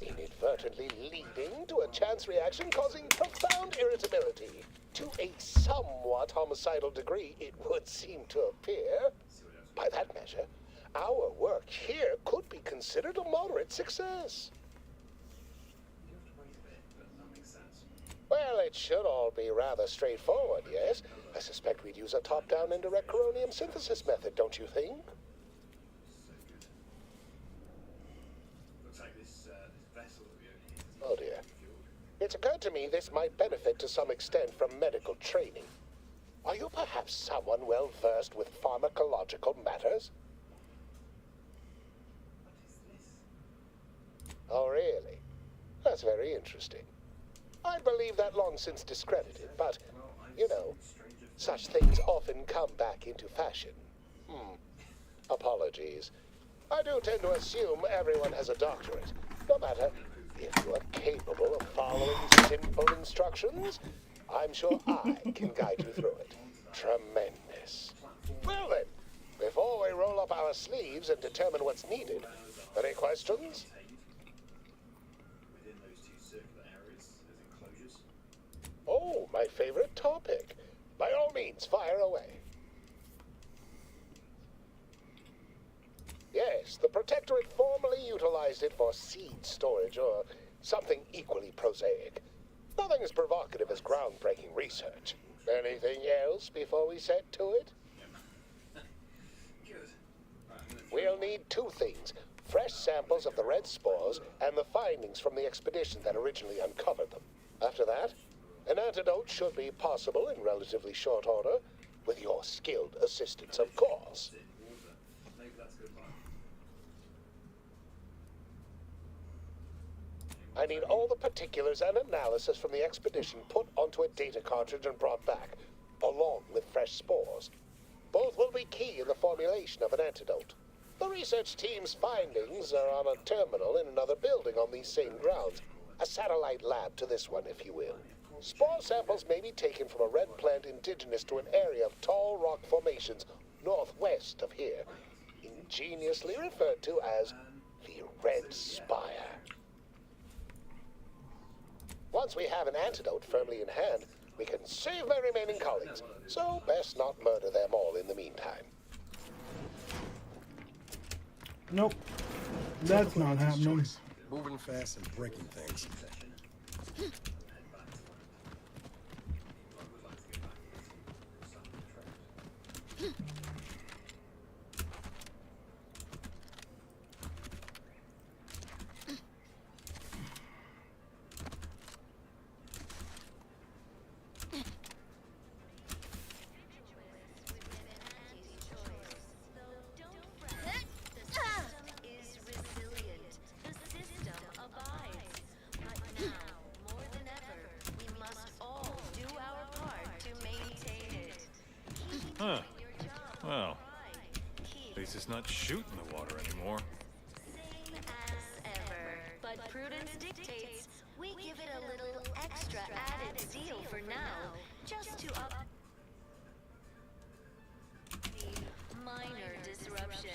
inadvertently leading to a chance reaction causing profound irritability. To a somewhat homicidal degree, it would seem to appear. By that measure, our work here could be considered a moderate success. You have to wait a bit, but that makes sense. Well, it should all be rather straightforward, yes? I suspect we'd use a top-down indirect coronium synthesis method, don't you think? So good. Looks like this vessel that we own here is Oh dear. fueled. It's occurred to me this might benefit to some extent from medical training. Are you perhaps someone well-versed with pharmacological matters? Oh, really? That's very interesting. I believe that long since discredited, but, you know, such things often come back into fashion. Apologies. I do tend to assume everyone has a doctorate. No matter if you are capable of following simple instructions, I'm sure I can guide you through it. Tremendous. Well then, before we roll up our sleeves and determine what's needed, any questions? Within those two circular areas, there's enclosures. Oh, my favorite topic. By all means, fire away. Yes, the Protectorate formerly utilized it for seed storage or something equally prosaic. Nothing as provocative as groundbreaking research. Anything else before we set to it? Good. We'll need two things. Fresh samples of the red spores and the findings from the expedition that originally uncovered them. After that, an antidote should be possible in relatively short order, with your skilled assistance, of course. Maybe that's a good plan. I need all the particulars and analysis from the expedition put onto a data cartridge and brought back. along with fresh spores. Both will be key in the formulation of an antidote. The research team's findings are on a terminal in another building on these same grounds. A satellite lab to this one, if you will. Spore samples may be taken from a red plant indigenous to an area of tall rock formations northwest of here, ingeniously referred to as the Red Spire. Once we have an antidote firmly in hand, we can save my remaining colleagues, so best not murder them all in the meantime. Nope. That's not happening. Moving fast and breaking things. Huh. Well, at least it's not shooting the water anymore. Same as ever. But prudence dictates we give it a little extra added zeal for now, just to up the minor disruption.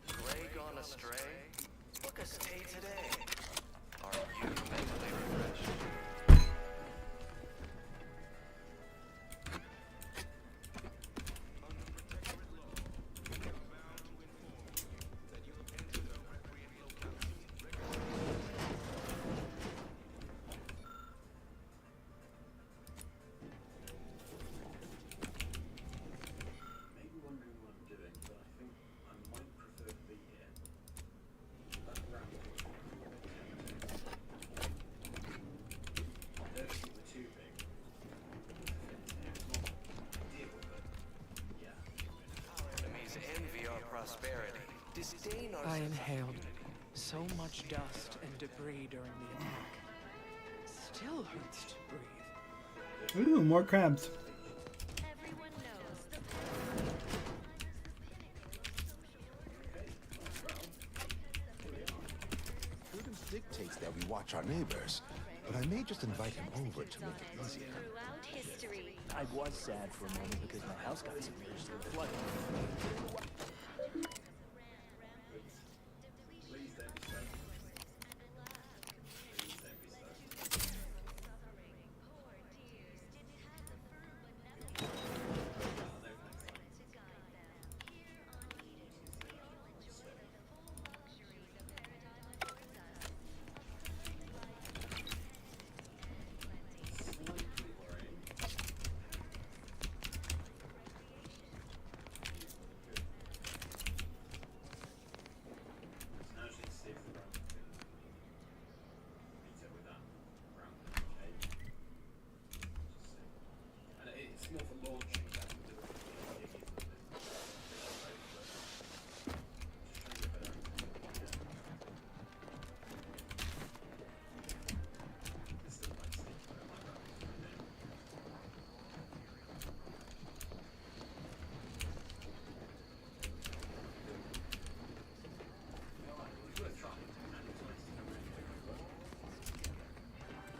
Gray gone astray? Book a stay today. Are you mentally refreshed? I inhaled so much dust and debris during the attack. Still hurts to breathe. Ooh, more crabs. Prudence dictates that we watch our neighbors, but I may just invite him over to make it easier. I was sad for a moment because my house got seriously flooded.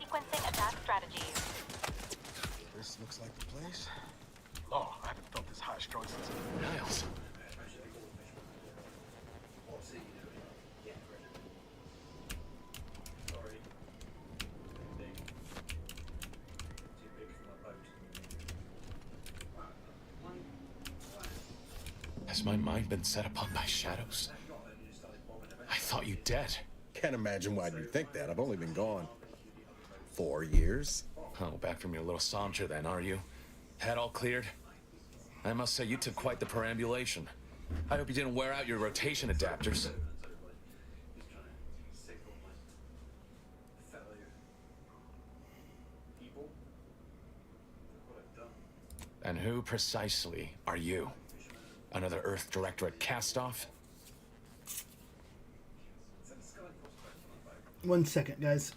Sequencing attack strategies. This looks like the place. Oh, I haven't felt this high strung since Niles. Has my mind been set upon by shadows? I thought you dead. Can't imagine why you think that. I've only been gone 4 years. Oh, back from your little saunter then, are you? Head all cleared? I must say you took quite the perambulation. I hope you didn't wear out your rotation adapters. And who precisely are you? Another Earth Directorate cast-off? 1 second, guys.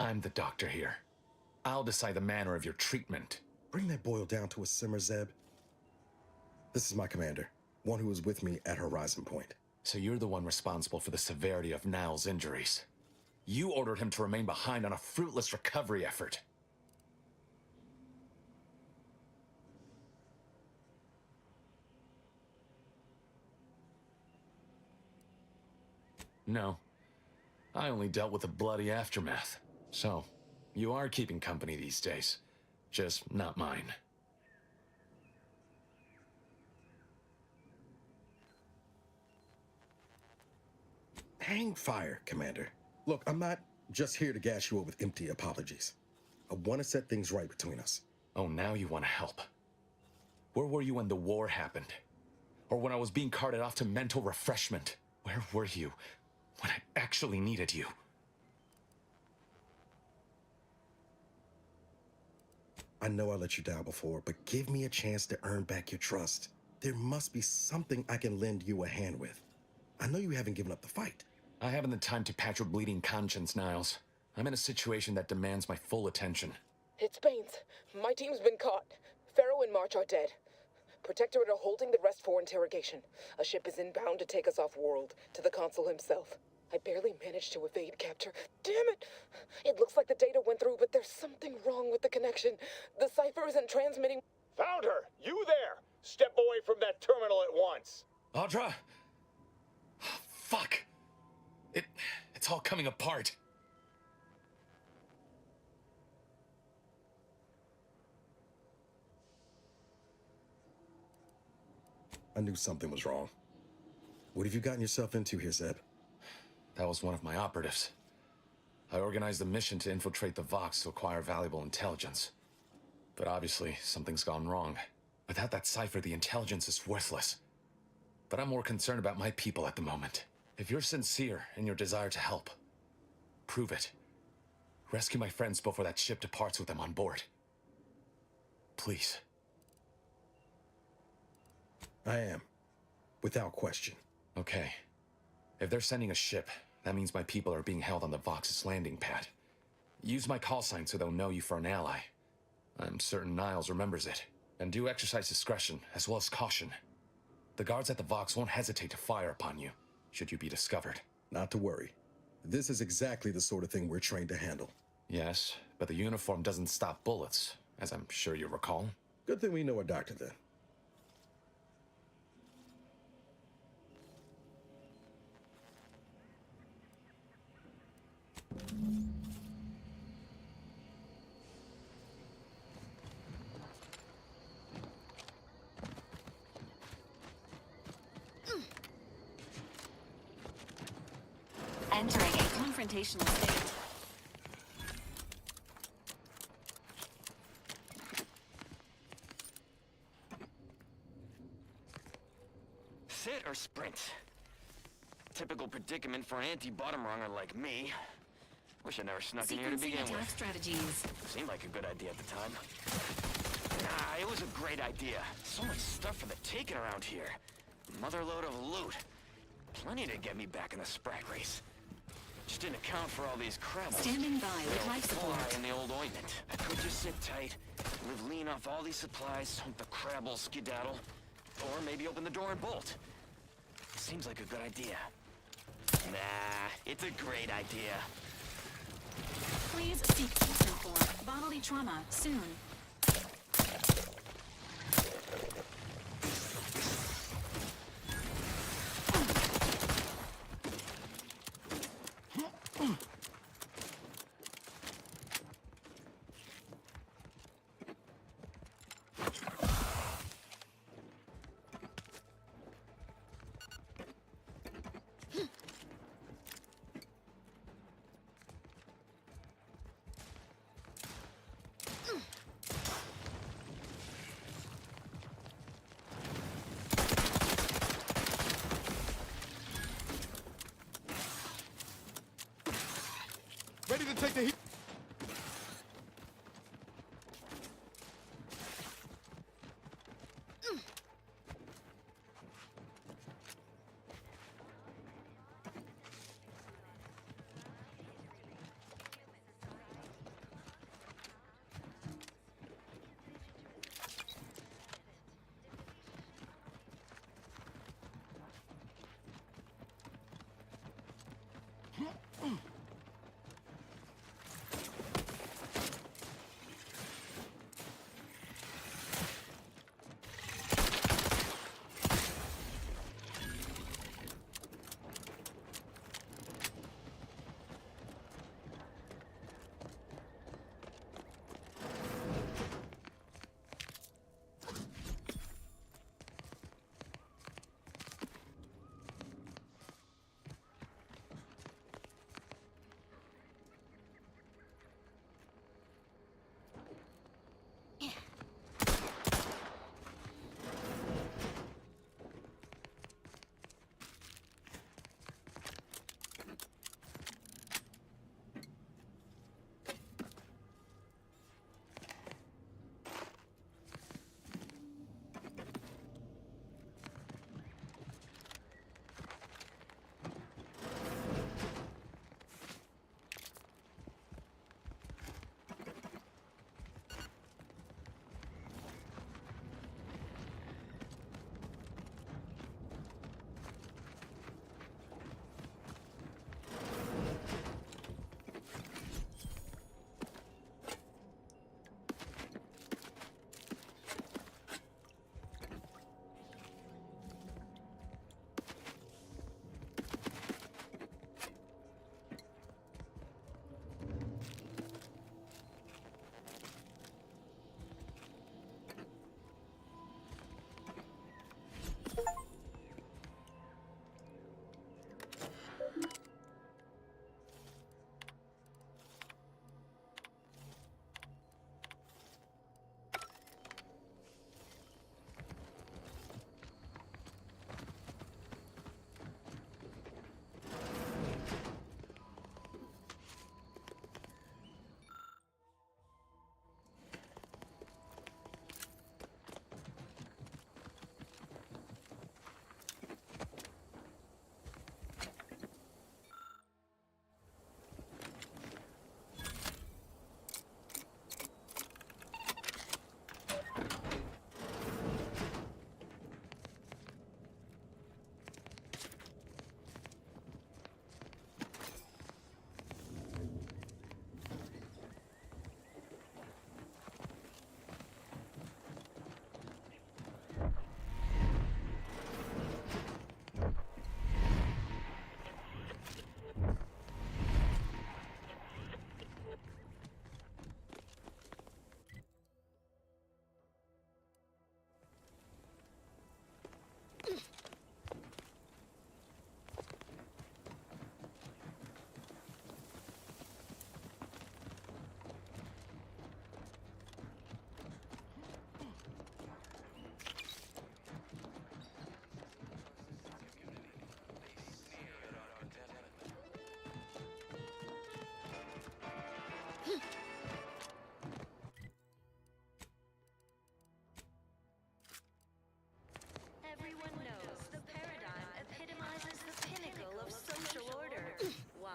I'm the doctor here. I'll decide the manner of your treatment. Bring that boil down to a simmer, Zeb. This is my commander, one who was with me at Horizon Point. So you're the one responsible for the severity of Niall's injuries. You ordered him to remain behind on a fruitless recovery effort. No. I only dealt with the bloody aftermath. So, you are keeping company these days. Just not mine. Hang fire, Commander. Look, I'm not just here to gas you up with empty apologies. I want to set things right between us. Oh, now you want to help. Where were you when the war happened? Or when I was being carted off to mental refreshment? Where were you when I actually needed you? I know I let you down before, but give me a chance to earn back your trust. There must be something I can lend you a hand with. I know you haven't given up the fight. I haven't the time to patch your bleeding conscience, Niles. I'm in a situation that demands my full attention. It's Baines. My team's been caught. Pharaoh and March are dead. Protectorate are holding the rest for interrogation. A ship is inbound to take us off-world, to the consul himself. I barely managed to evade capture. Damn it! It looks like the data went through, but there's something wrong with the connection. The cipher isn't transmitting. Found her! You there! Step away from that terminal at once! Audra! Fuck! It's all coming apart. I knew something was wrong. What have you gotten yourself into here, Zeb? That was one of my operatives. I organized a mission to infiltrate the Vox to acquire valuable intelligence. But obviously, something's gone wrong. Without that cipher, the intelligence is worthless. But I'm more concerned about my people at the moment. If you're sincere in your desire to help, prove it. Rescue my friends before that ship departs with them on board. Please. I am. Without question. Okay. If they're sending a ship, that means my people are being held on the Vox's landing pad. Use my call sign so they'll know you for an ally. I'm certain Niles remembers it. And do exercise discretion, as well as caution. The guards at the Vox won't hesitate to fire upon you, should you be discovered. Not to worry. This is exactly the sort of thing we're trained to handle. Yes, but the uniform doesn't stop bullets, as I'm sure you recall. Good thing we know a doctor then. Entering a confrontational state. Sit or sprint? Typical predicament for an anti-bottom runger like me. Wish I never snuck in here to begin Sequencing attack with. strategies. Seemed like a good idea at the time. Nah, it was a great idea. So much stuff for the taking around here. Motherload of loot. Plenty to get me back in the sprag race. Just didn't account for all these crabbles. Standing by with life support. Fly in the old ointment. I could just sit tight, live lean off all these supplies, hope the crabbles skedaddle, or maybe open the door and bolt. Seems like a good idea. Nah, it's a great idea. Please seek treatment for bodily trauma soon. Ready to take the heat. Everyone knows the paradigm epitomizes the pinnacle of social order. Why?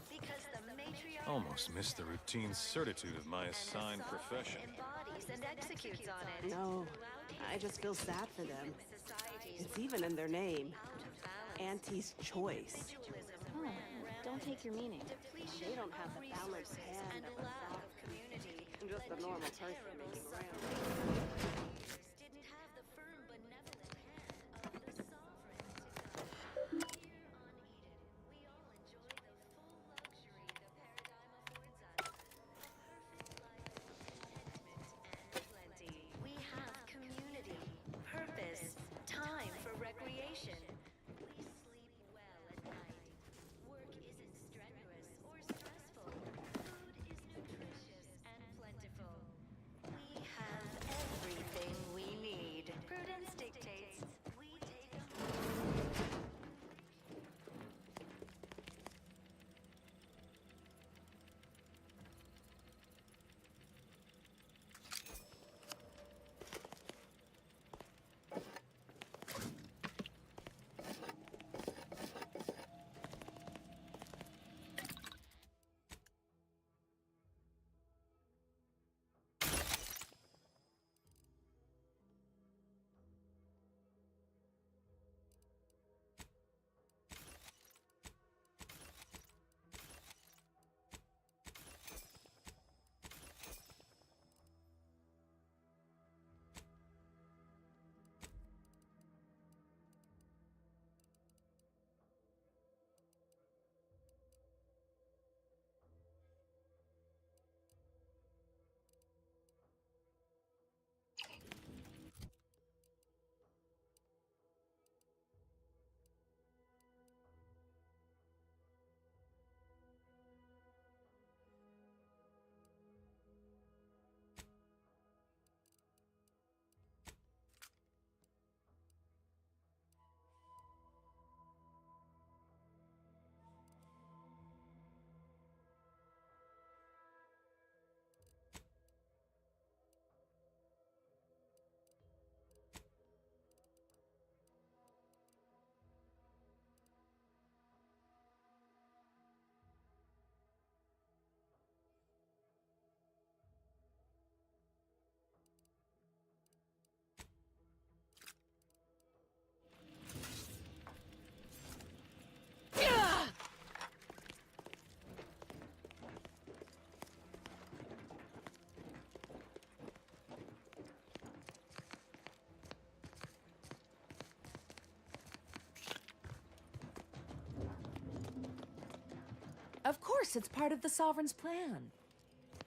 Because the matriarch Almost missed the routine certitude of my assigned profession. embodies and executes on it. No, I just feel sad for them. It's even in their name. Auntie's Choice. Huh. Don't take your meaning. They don't have the balanced hand of a soft, just a normal person making rounds. Didn't have the firm benevolent hand of the sovereign. Here on Eden, we all enjoy the full luxury the paradigm affords us. A perfect life of contentment and plenty. We have community, purpose, time for recreation. We sleep well at night. Work isn't strenuous or stressful. Food is nutritious and plentiful. We have everything Of course, it's part of the Sovereign's plan.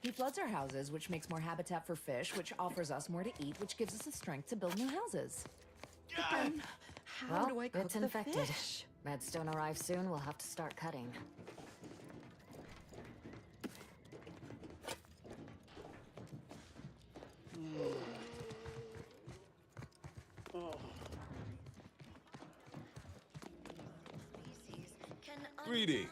He floods our houses, which makes more habitat for fish, which offers us more to eat, which gives us the strength to build new houses. But then, how do I cook it's the infected. fish? Redstone arrives soon. We'll have to start cutting. Greetings.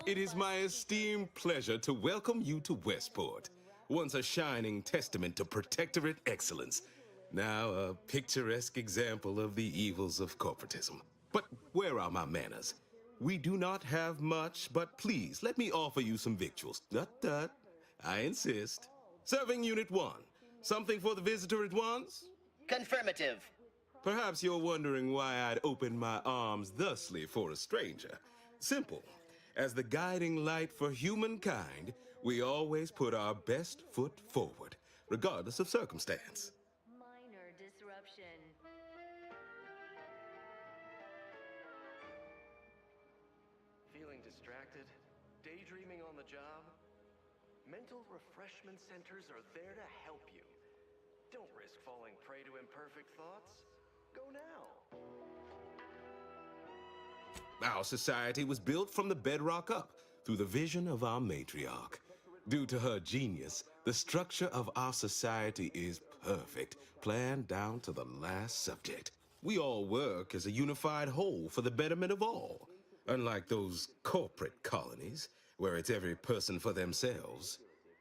It is my esteemed pleasure to welcome you to Westport, once a shining testament to protectorate excellence, now a picturesque example of the evils of corporatism. But where are my manners? We do not have much, but please let me offer you some victuals. Tut. I insist. Serving Unit 1. Something for the visitor at once? Confirmative. Perhaps you're wondering why I'd open my arms thusly for a stranger. Simple. As the guiding light for humankind, we always put our best foot forward, regardless of circumstance. Minor disruption. Feeling distracted? Daydreaming on the job? Mental refreshment centers are there to help you. Don't risk falling prey to imperfect thoughts. Go now. Our society was built from the bedrock up through the vision of our matriarch. Due to her genius, the structure of our society is perfect, planned down to the last subject. We all work as a unified whole for the betterment of all, unlike those corporate colonies where it's every person for themselves.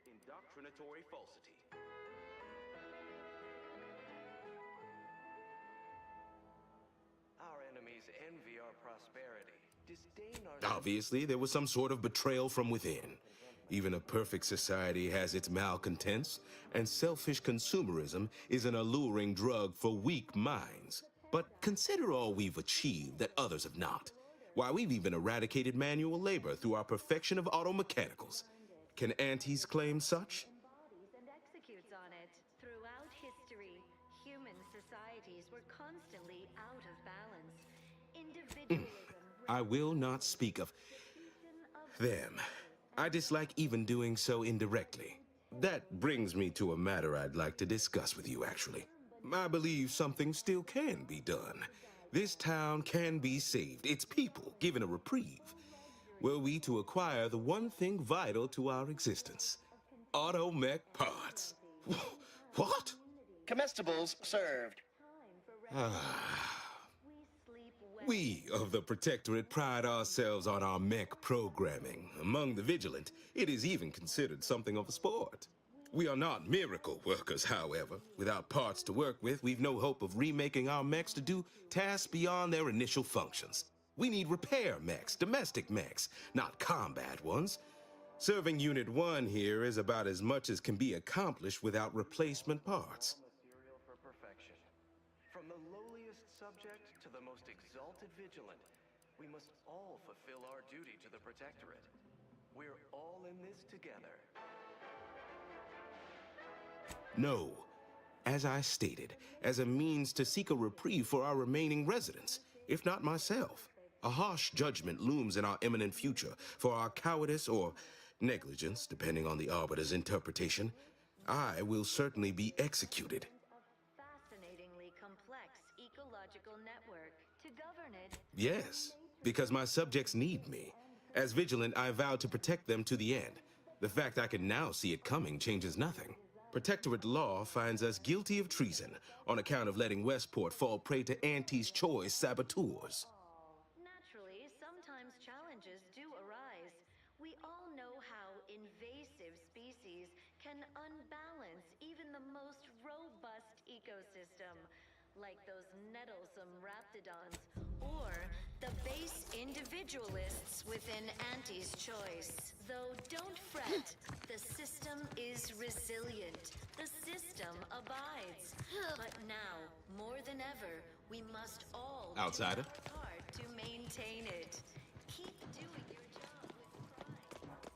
Indoctrinatory falsity. Our enemies envy our prosperity, disdain our... Obviously, there was some sort of betrayal from within. Even a perfect society has its malcontents, and selfish consumerism is an alluring drug for weak minds. But consider all we've achieved that others have not. Why, we've even eradicated manual labor through our perfection of auto mechanicals. Can aunties claim such? And executes on it. Throughout history, human societies were constantly out of balance. Individualism. I will not speak of them. I dislike even doing so indirectly. That brings me to a matter I'd like to discuss with you, actually. I believe something still can be done. This town can be saved, its people given a reprieve. Were we to acquire the one thing vital to our existence, auto mech parts. What? Comestibles served. We of the Protectorate pride ourselves on our mech programming. Among the vigilant, it is even considered something of a sport. We are not miracle workers, however. Without parts to work with, we've no hope of remaking our mechs to do tasks beyond their initial functions. We need repair mechs, domestic mechs, not combat ones. Serving Unit 1 here is about as much as can be accomplished without replacement parts. Material for perfection. From the lowliest subject to the most exalted vigilant, we must all fulfill our duty to the Protectorate. We're all in this together. No. As I stated, as a means to seek a reprieve for our remaining residents, if not myself. A harsh judgment looms in our imminent future for our cowardice or negligence, depending on the Arbiter's interpretation. I will certainly be executed. Fascinatingly complex ecological network. To govern it, Yes, because my subjects need me. As vigilant, I vow to protect them to the end. The fact I can now see it coming changes nothing. Protectorate law finds us guilty of treason on account of letting Westport fall prey to Auntie's choice saboteurs. naturally, sometimes challenges do arise. We all know how invasive species can unbalance even the most robust ecosystem, like those nettlesome raptidons, or the base individualists within Auntie's choice. Though don't fret, the system is resilient. The system abides. But now, more than ever, we must all Outsider? do our part to maintain it. Keep doing your job with pride.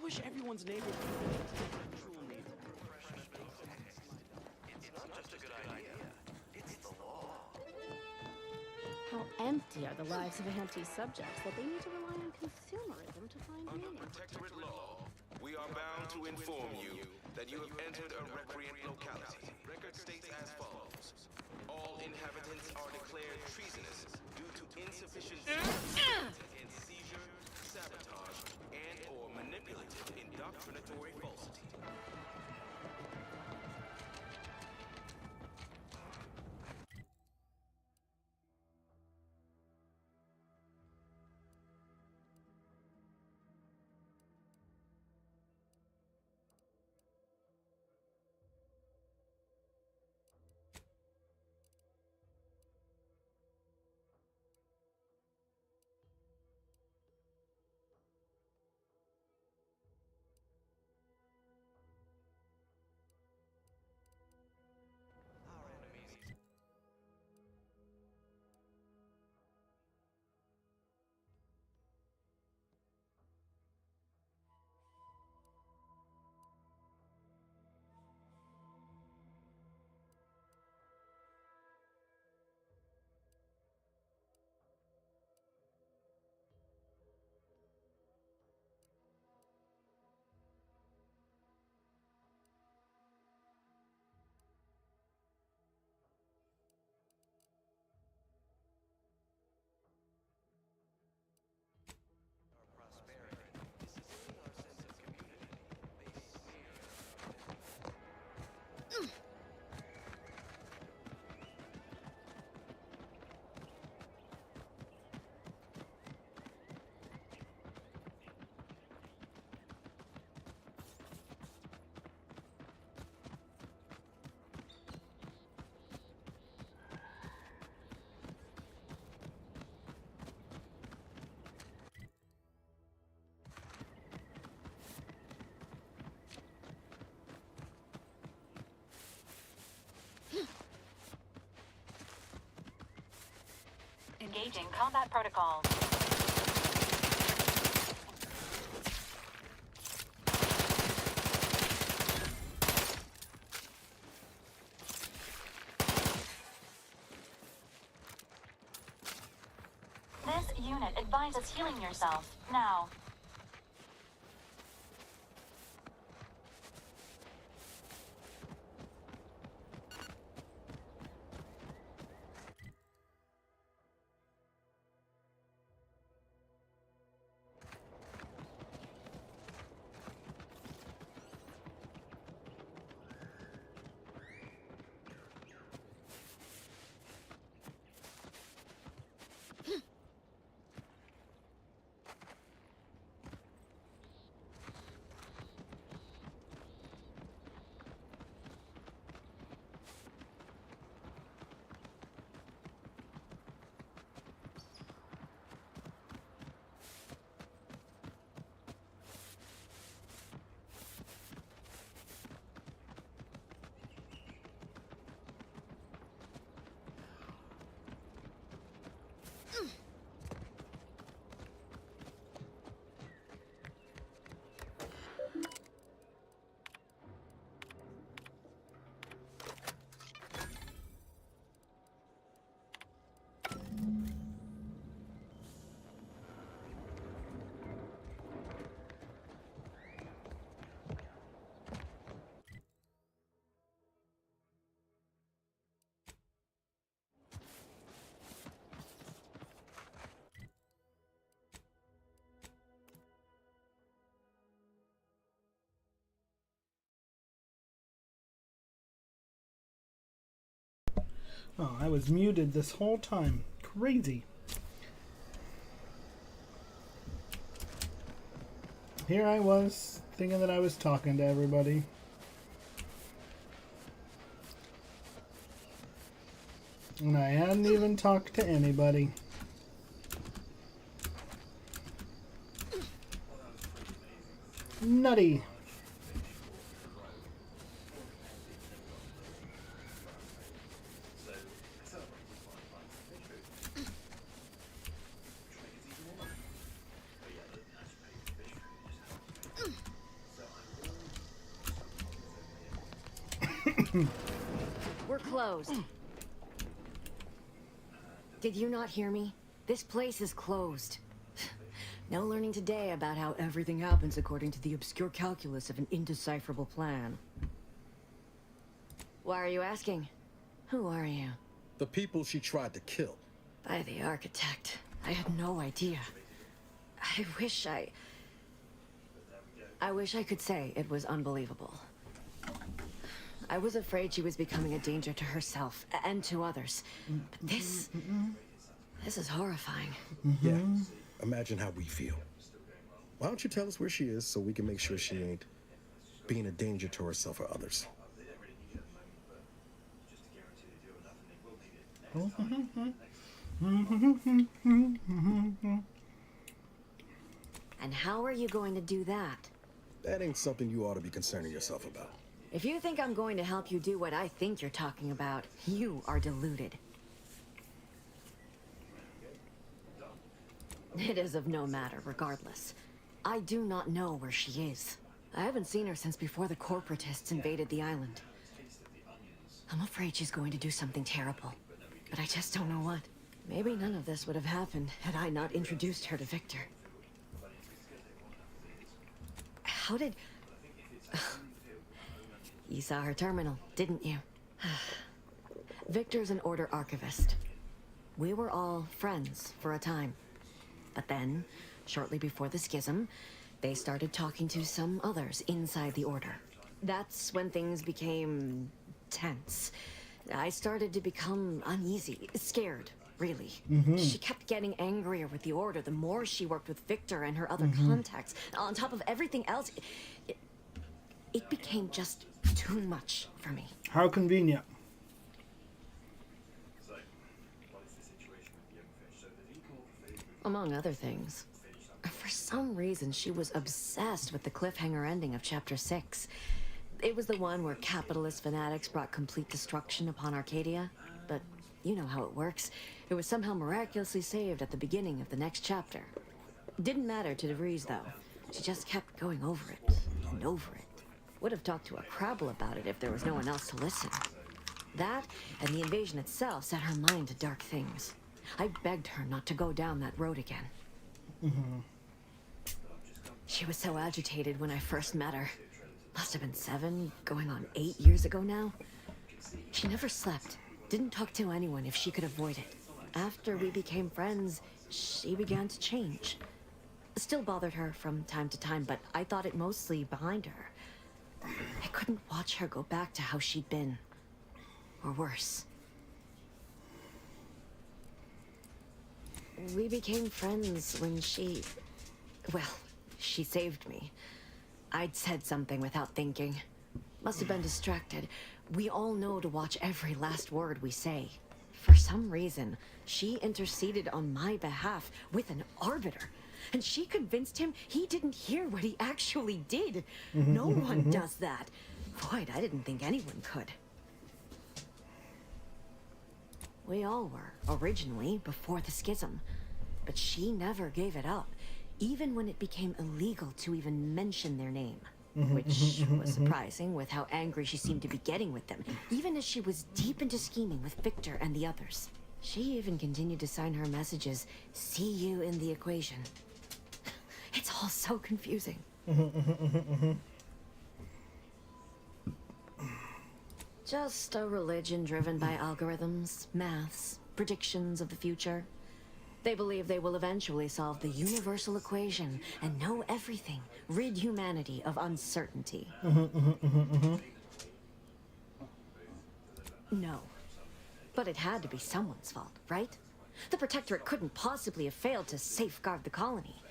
wish everyone's neighborhood actual needs. It's not just a good idea, it's the law. How empty are the lives of anti-subjects that they need to rely on consumerism to find Under meaning? protectorate law, we are bound to inform you that you have entered a recreant locality. Record states as follows. All inhabitants are declared treasonous due to insufficient and seizure, sabotage, and/or manipulative indoctrinatory falsity. Engaging combat protocols. This unit advises healing yourself, now. Oh, I was muted this whole time. Crazy. Here I was, thinking that I was talking to everybody. And I hadn't even talked to anybody. Nutty. We're closed. Did you not hear me? This place is closed. No learning today about how everything happens according to the obscure calculus of an indecipherable plan. Why are you asking? Who are you? The people she tried to kill. By the architect. I had no idea. I wish I could say it was unbelievable. I was afraid she was becoming a danger to herself and to others. But this is horrifying. Yeah. Imagine how we feel. Why don't you tell us where she is so we can make sure she ain't being a danger to herself or others? And how are you going to do that? That ain't something you ought to be concerning yourself about. If you think I'm going to help you do what I think you're talking about, you are deluded. It is of no matter, regardless. I do not know where she is. I haven't seen her since before the corporatists invaded the island. I'm afraid she's going to do something terrible, but I just don't know what. Maybe none of this would have happened had I not introduced her to Victor. How did... You saw her terminal, didn't you? Victor's an Order archivist. We were all friends for a time. But then, shortly before the schism, they started talking to some others inside the Order. That's when things became tense. I started to become uneasy, scared, really. She kept getting angrier with the Order the more she worked with Victor and her other contacts. On top of everything else, it became just too much for me. How convenient. Among other things. For some reason, she was obsessed with the cliffhanger ending of Chapter 6. It was the one where capitalist fanatics brought complete destruction upon Arcadia. But you know how it works. It was somehow miraculously saved at the beginning of the next chapter. Didn't matter to DeVries, though. She just kept going over it and over it. Would have talked to a Crabble about it if there was no one else to listen. That, and the invasion itself, set her mind to dark things. I begged her not to go down that road again. She was so agitated when I first met her. Must have been 7, going on 8 years ago now. She never slept, didn't talk to anyone if she could avoid it. After we became friends, she began to change. Still bothered her from time to time, but I thought it mostly behind her. I couldn't watch her go back to how she'd been. Or worse. We became friends when she... Well, she saved me. I'd said something without thinking. Must have been distracted. We all know to watch every last word we say. For some reason, she interceded on my behalf with an arbiter. And she convinced him he didn't hear what he actually did. No one does that. Boyd, I didn't think anyone could. We all were, originally, before the schism. But she never gave it up, even when it became illegal to even mention their name. Which was surprising with how angry she seemed to be getting with them, even as she was deep into scheming with Victor and the others. She even continued to sign her messages, "See you in the equation." It's all so confusing. Just a religion driven by algorithms, maths, predictions of the future. They believe they will eventually solve the universal equation and know everything, rid humanity of uncertainty. No. But it had to be someone's fault, right? The Protectorate couldn't possibly have failed to safeguard the colony.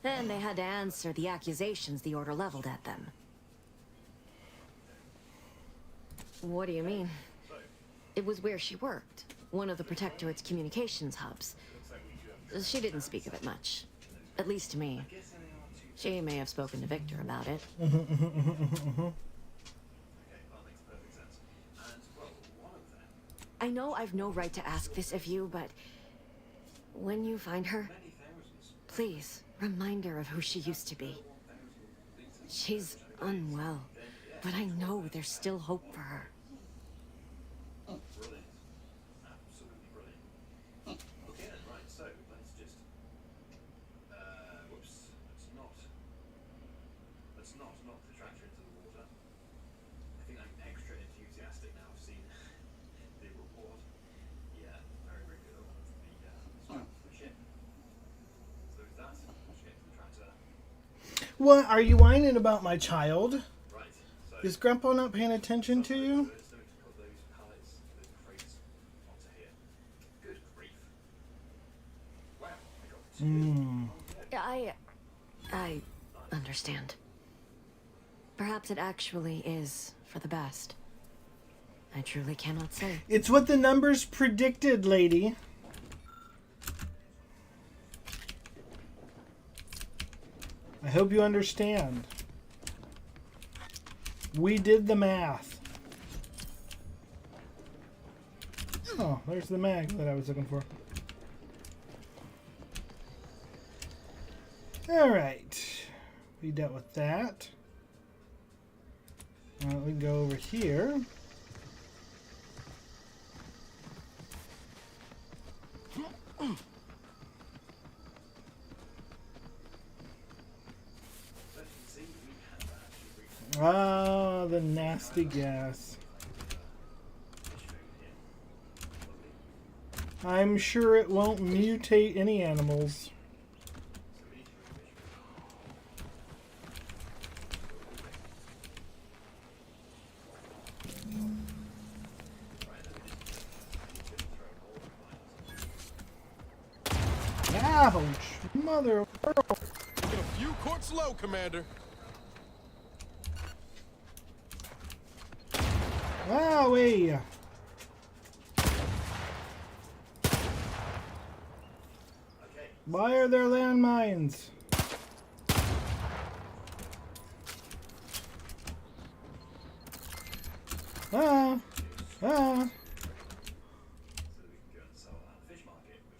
And they had to answer the accusations the Order leveled at them. What do you mean? It was where she worked, one of the Protectorate's communications hubs. She didn't speak of it much. At least to me. She may have spoken to Victor about it. I know I've no right to ask this of you, but when you find her, please remind her of who she used to be. She's unwell, but I know there's still hope for her. What? Are you whining about my child? Is Grandpa not paying attention to you? I understand. Perhaps it actually is for the best. I truly cannot say. It's what the numbers predicted, lady. I hope you understand. We did the math. Oh, there's the mag that I was looking for. Alright. We dealt with that. We can go over here. Ah, the nasty gas. I'm sure it won't mutate any animals. Ouch! Mother of pearl. A few quarts low, Commander. Wowee! Why are there landmines? Ah! Ah!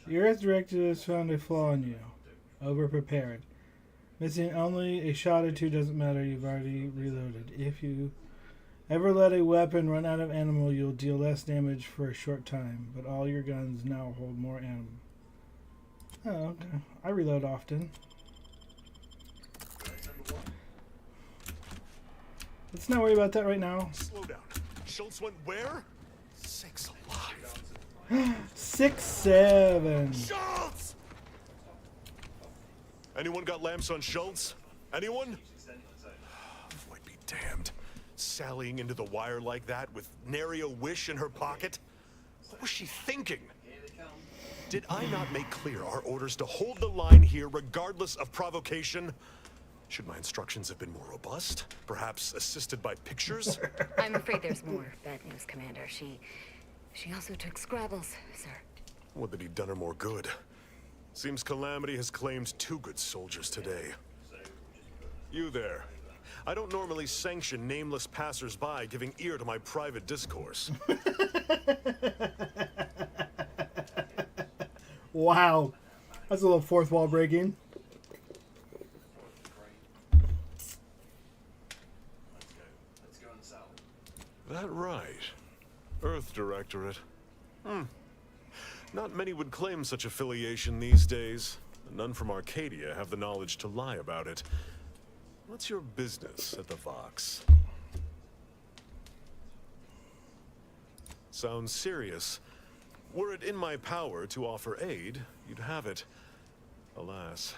Your Earth directive has found a flaw in you. Overprepared. Missing only a shot or two doesn't matter, you've already reloaded. If you ever let a weapon run out of ammo, you'll deal less damage for a short time, but all your guns now hold more ammo. Oh, okay. I reload often. Let's not worry about that right now. Slow down. Schultz went where? Sakes alive. 6-7. Schultz! Anyone got lamps on Schultz? Anyone? Void be damned. Sallying into the wire like that with nary a wish in her pocket? What was she thinking? Did I not make clear our orders to hold the line here regardless of provocation? Should my instructions have been more robust? Perhaps assisted by pictures? I'm afraid there's more bad news, Commander. She also took Scrabbles, sir. Would that he'd done her more good. Seems Calamity has claimed 2 good soldiers today. You there. I don't normally sanction nameless passers-by giving ear to my private discourse. Wow. That's a little fourth wall breaking. That right. Earth Directorate. Not many would claim such affiliation these days. None from Arcadia have the knowledge to lie about it. What's your business at the Vox? Sounds serious. Were it in my power to offer aid, you'd have it. Alas.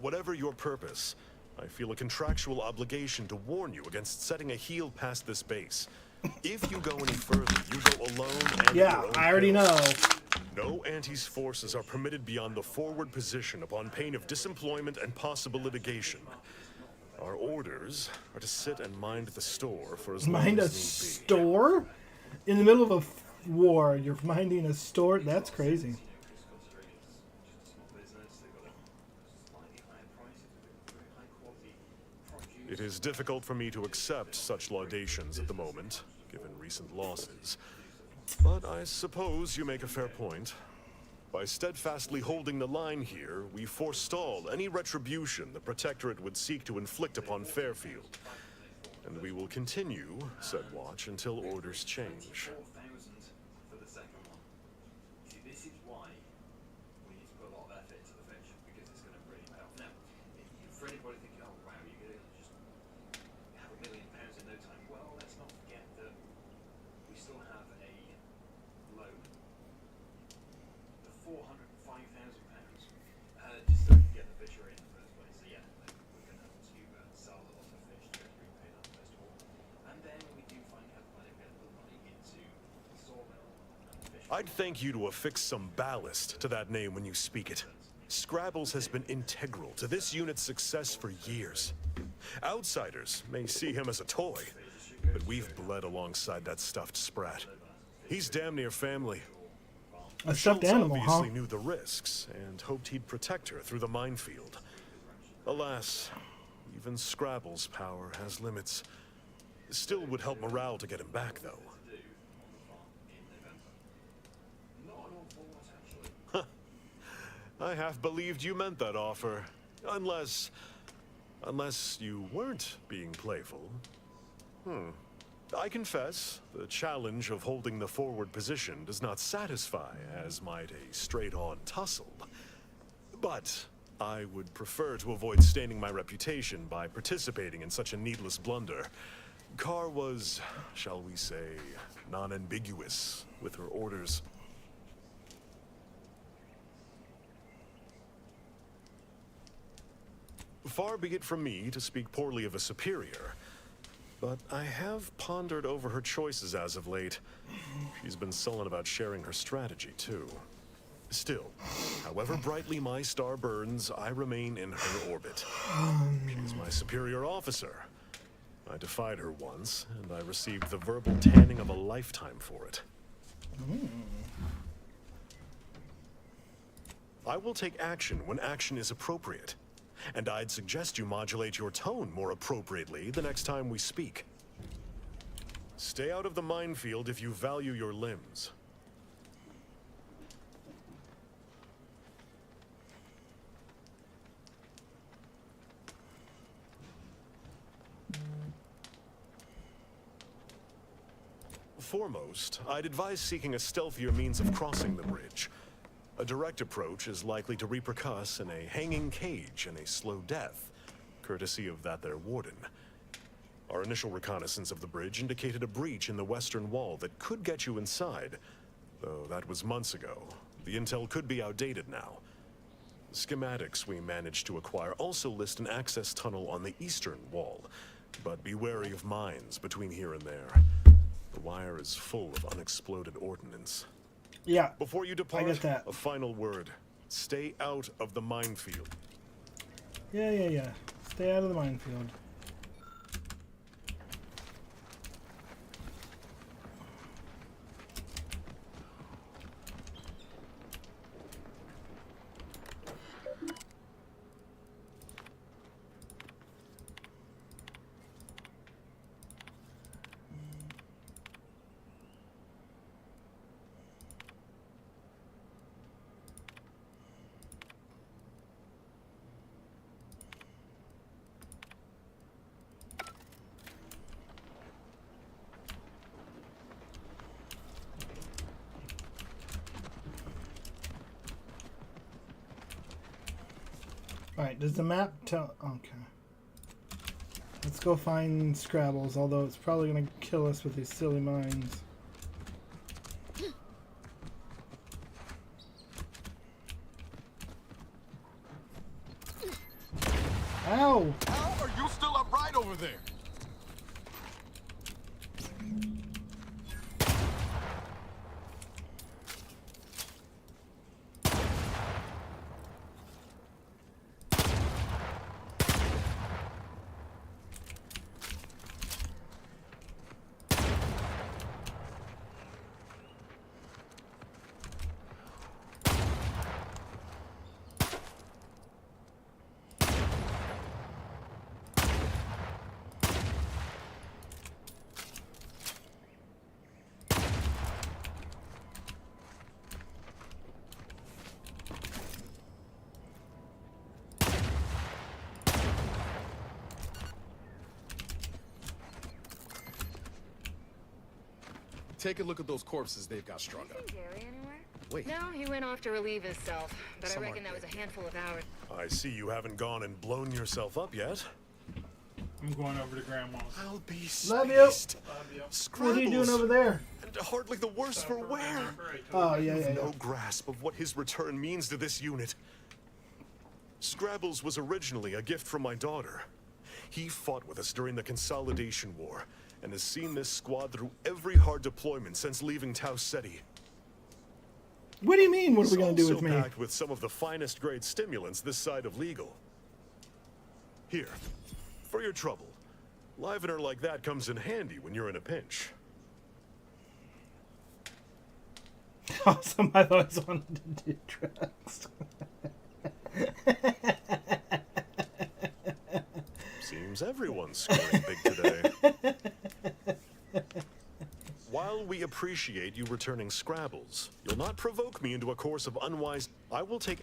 Whatever your purpose, I feel a contractual obligation to warn you against setting a heel past this base. If you go any further, you go alone and yeah, I already know. No Anti's forces are permitted beyond the forward position upon pain of disemployment and possible litigation. Our orders are to sit and mind the store for as long as need be. Mind a store? In the middle of a war, you're minding a store? That's crazy. It is difficult for me to accept such laudations at the moment, given recent losses. But I suppose you make a fair point. By steadfastly holding the line here, we forestall any retribution the Protectorate would seek to inflict upon Fairfield. And we will continue said watch until orders change. I'd thank you to affix some ballast to that name when you speak it. Scrabbles has been integral to this unit's success for years. Outsiders may see him as a toy, but we've bled alongside that stuffed sprat. He's damn near family. A stuffed Schultz animal, obviously huh? knew the risks and hoped he'd protect her through the minefield. Alas, even Scrabble's power has limits. Still would help morale to get him back, though. I half believed you meant that offer. Unless you weren't being playful. I confess, the challenge of holding the forward position does not satisfy as might a straight-on tussle. But I would prefer to avoid staining my reputation by participating in such a needless blunder. Carr was, shall we say, non-ambiguous with her orders. Far be it from me to speak poorly of a superior, but I have pondered over her choices as of late. She's been sullen about sharing her strategy, too. Still, however brightly my star burns, I remain in her orbit. She's my superior officer. I defied her once, and I received the verbal tanning of a lifetime for it. I will take action when action is appropriate. And I'd suggest you modulate your tone more appropriately the next time we speak. Stay out of the minefield if you value your limbs. Foremost, I'd advise seeking a stealthier means of crossing the bridge. A direct approach is likely to repercuss in a hanging cage and a slow death, courtesy of that there warden. Our initial reconnaissance of the bridge indicated a breach in the western wall that could get you inside, though that was months ago. The intel could be outdated now. The schematics we managed to acquire also list an access tunnel on the eastern wall, but be wary of mines between here and there. The wire is full of unexploded ordnance. Yeah. Before you depart, I get that. a final word. Stay out of the minefield. Yeah. Stay out of the minefield. Alright, does the map tell... Okay. Let's go find Scrabbles, although it's probably going to kill us with these silly mines. Ow! How are you still upright over there? Take a look at those corpses they've got strung up. Gary anywhere? Wait. No, he went off to relieve himself, but Some I reckon aren't that was a handful of hours. I see you haven't gone and blown yourself up yet. I'm going over to Grandma's. I'll be Love you. spaced. What are you doing over there? And hardly the worse for wear. Oh, yeah, You've yeah, no yeah. grasp of what his return means to this unit. Scrabbles was originally a gift from my daughter. He fought with us during the Consolidation War, and has seen this squad through every hard deployment since leaving Tau Ceti. What do you mean? What are we going to do with me? Packed with some of the finest grade stimulants this side of legal. Here, for your trouble. Livener like that comes in handy when you're in a pinch. Awesome. I've always wanted to do drugs. Seems everyone's scoring big today. While we appreciate you returning Scrabbles, you'll not provoke me into a course of unwise... I will take...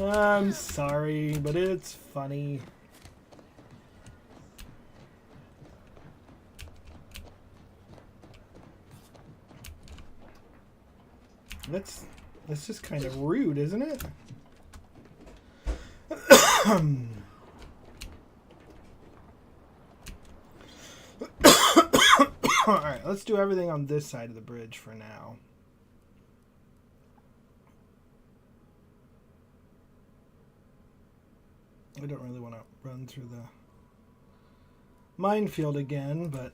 I'm sorry, but it's funny. That's just kind of rude, isn't it? Alright, let's do everything on this side of the bridge for now. I don't really want to run through the minefield again, but...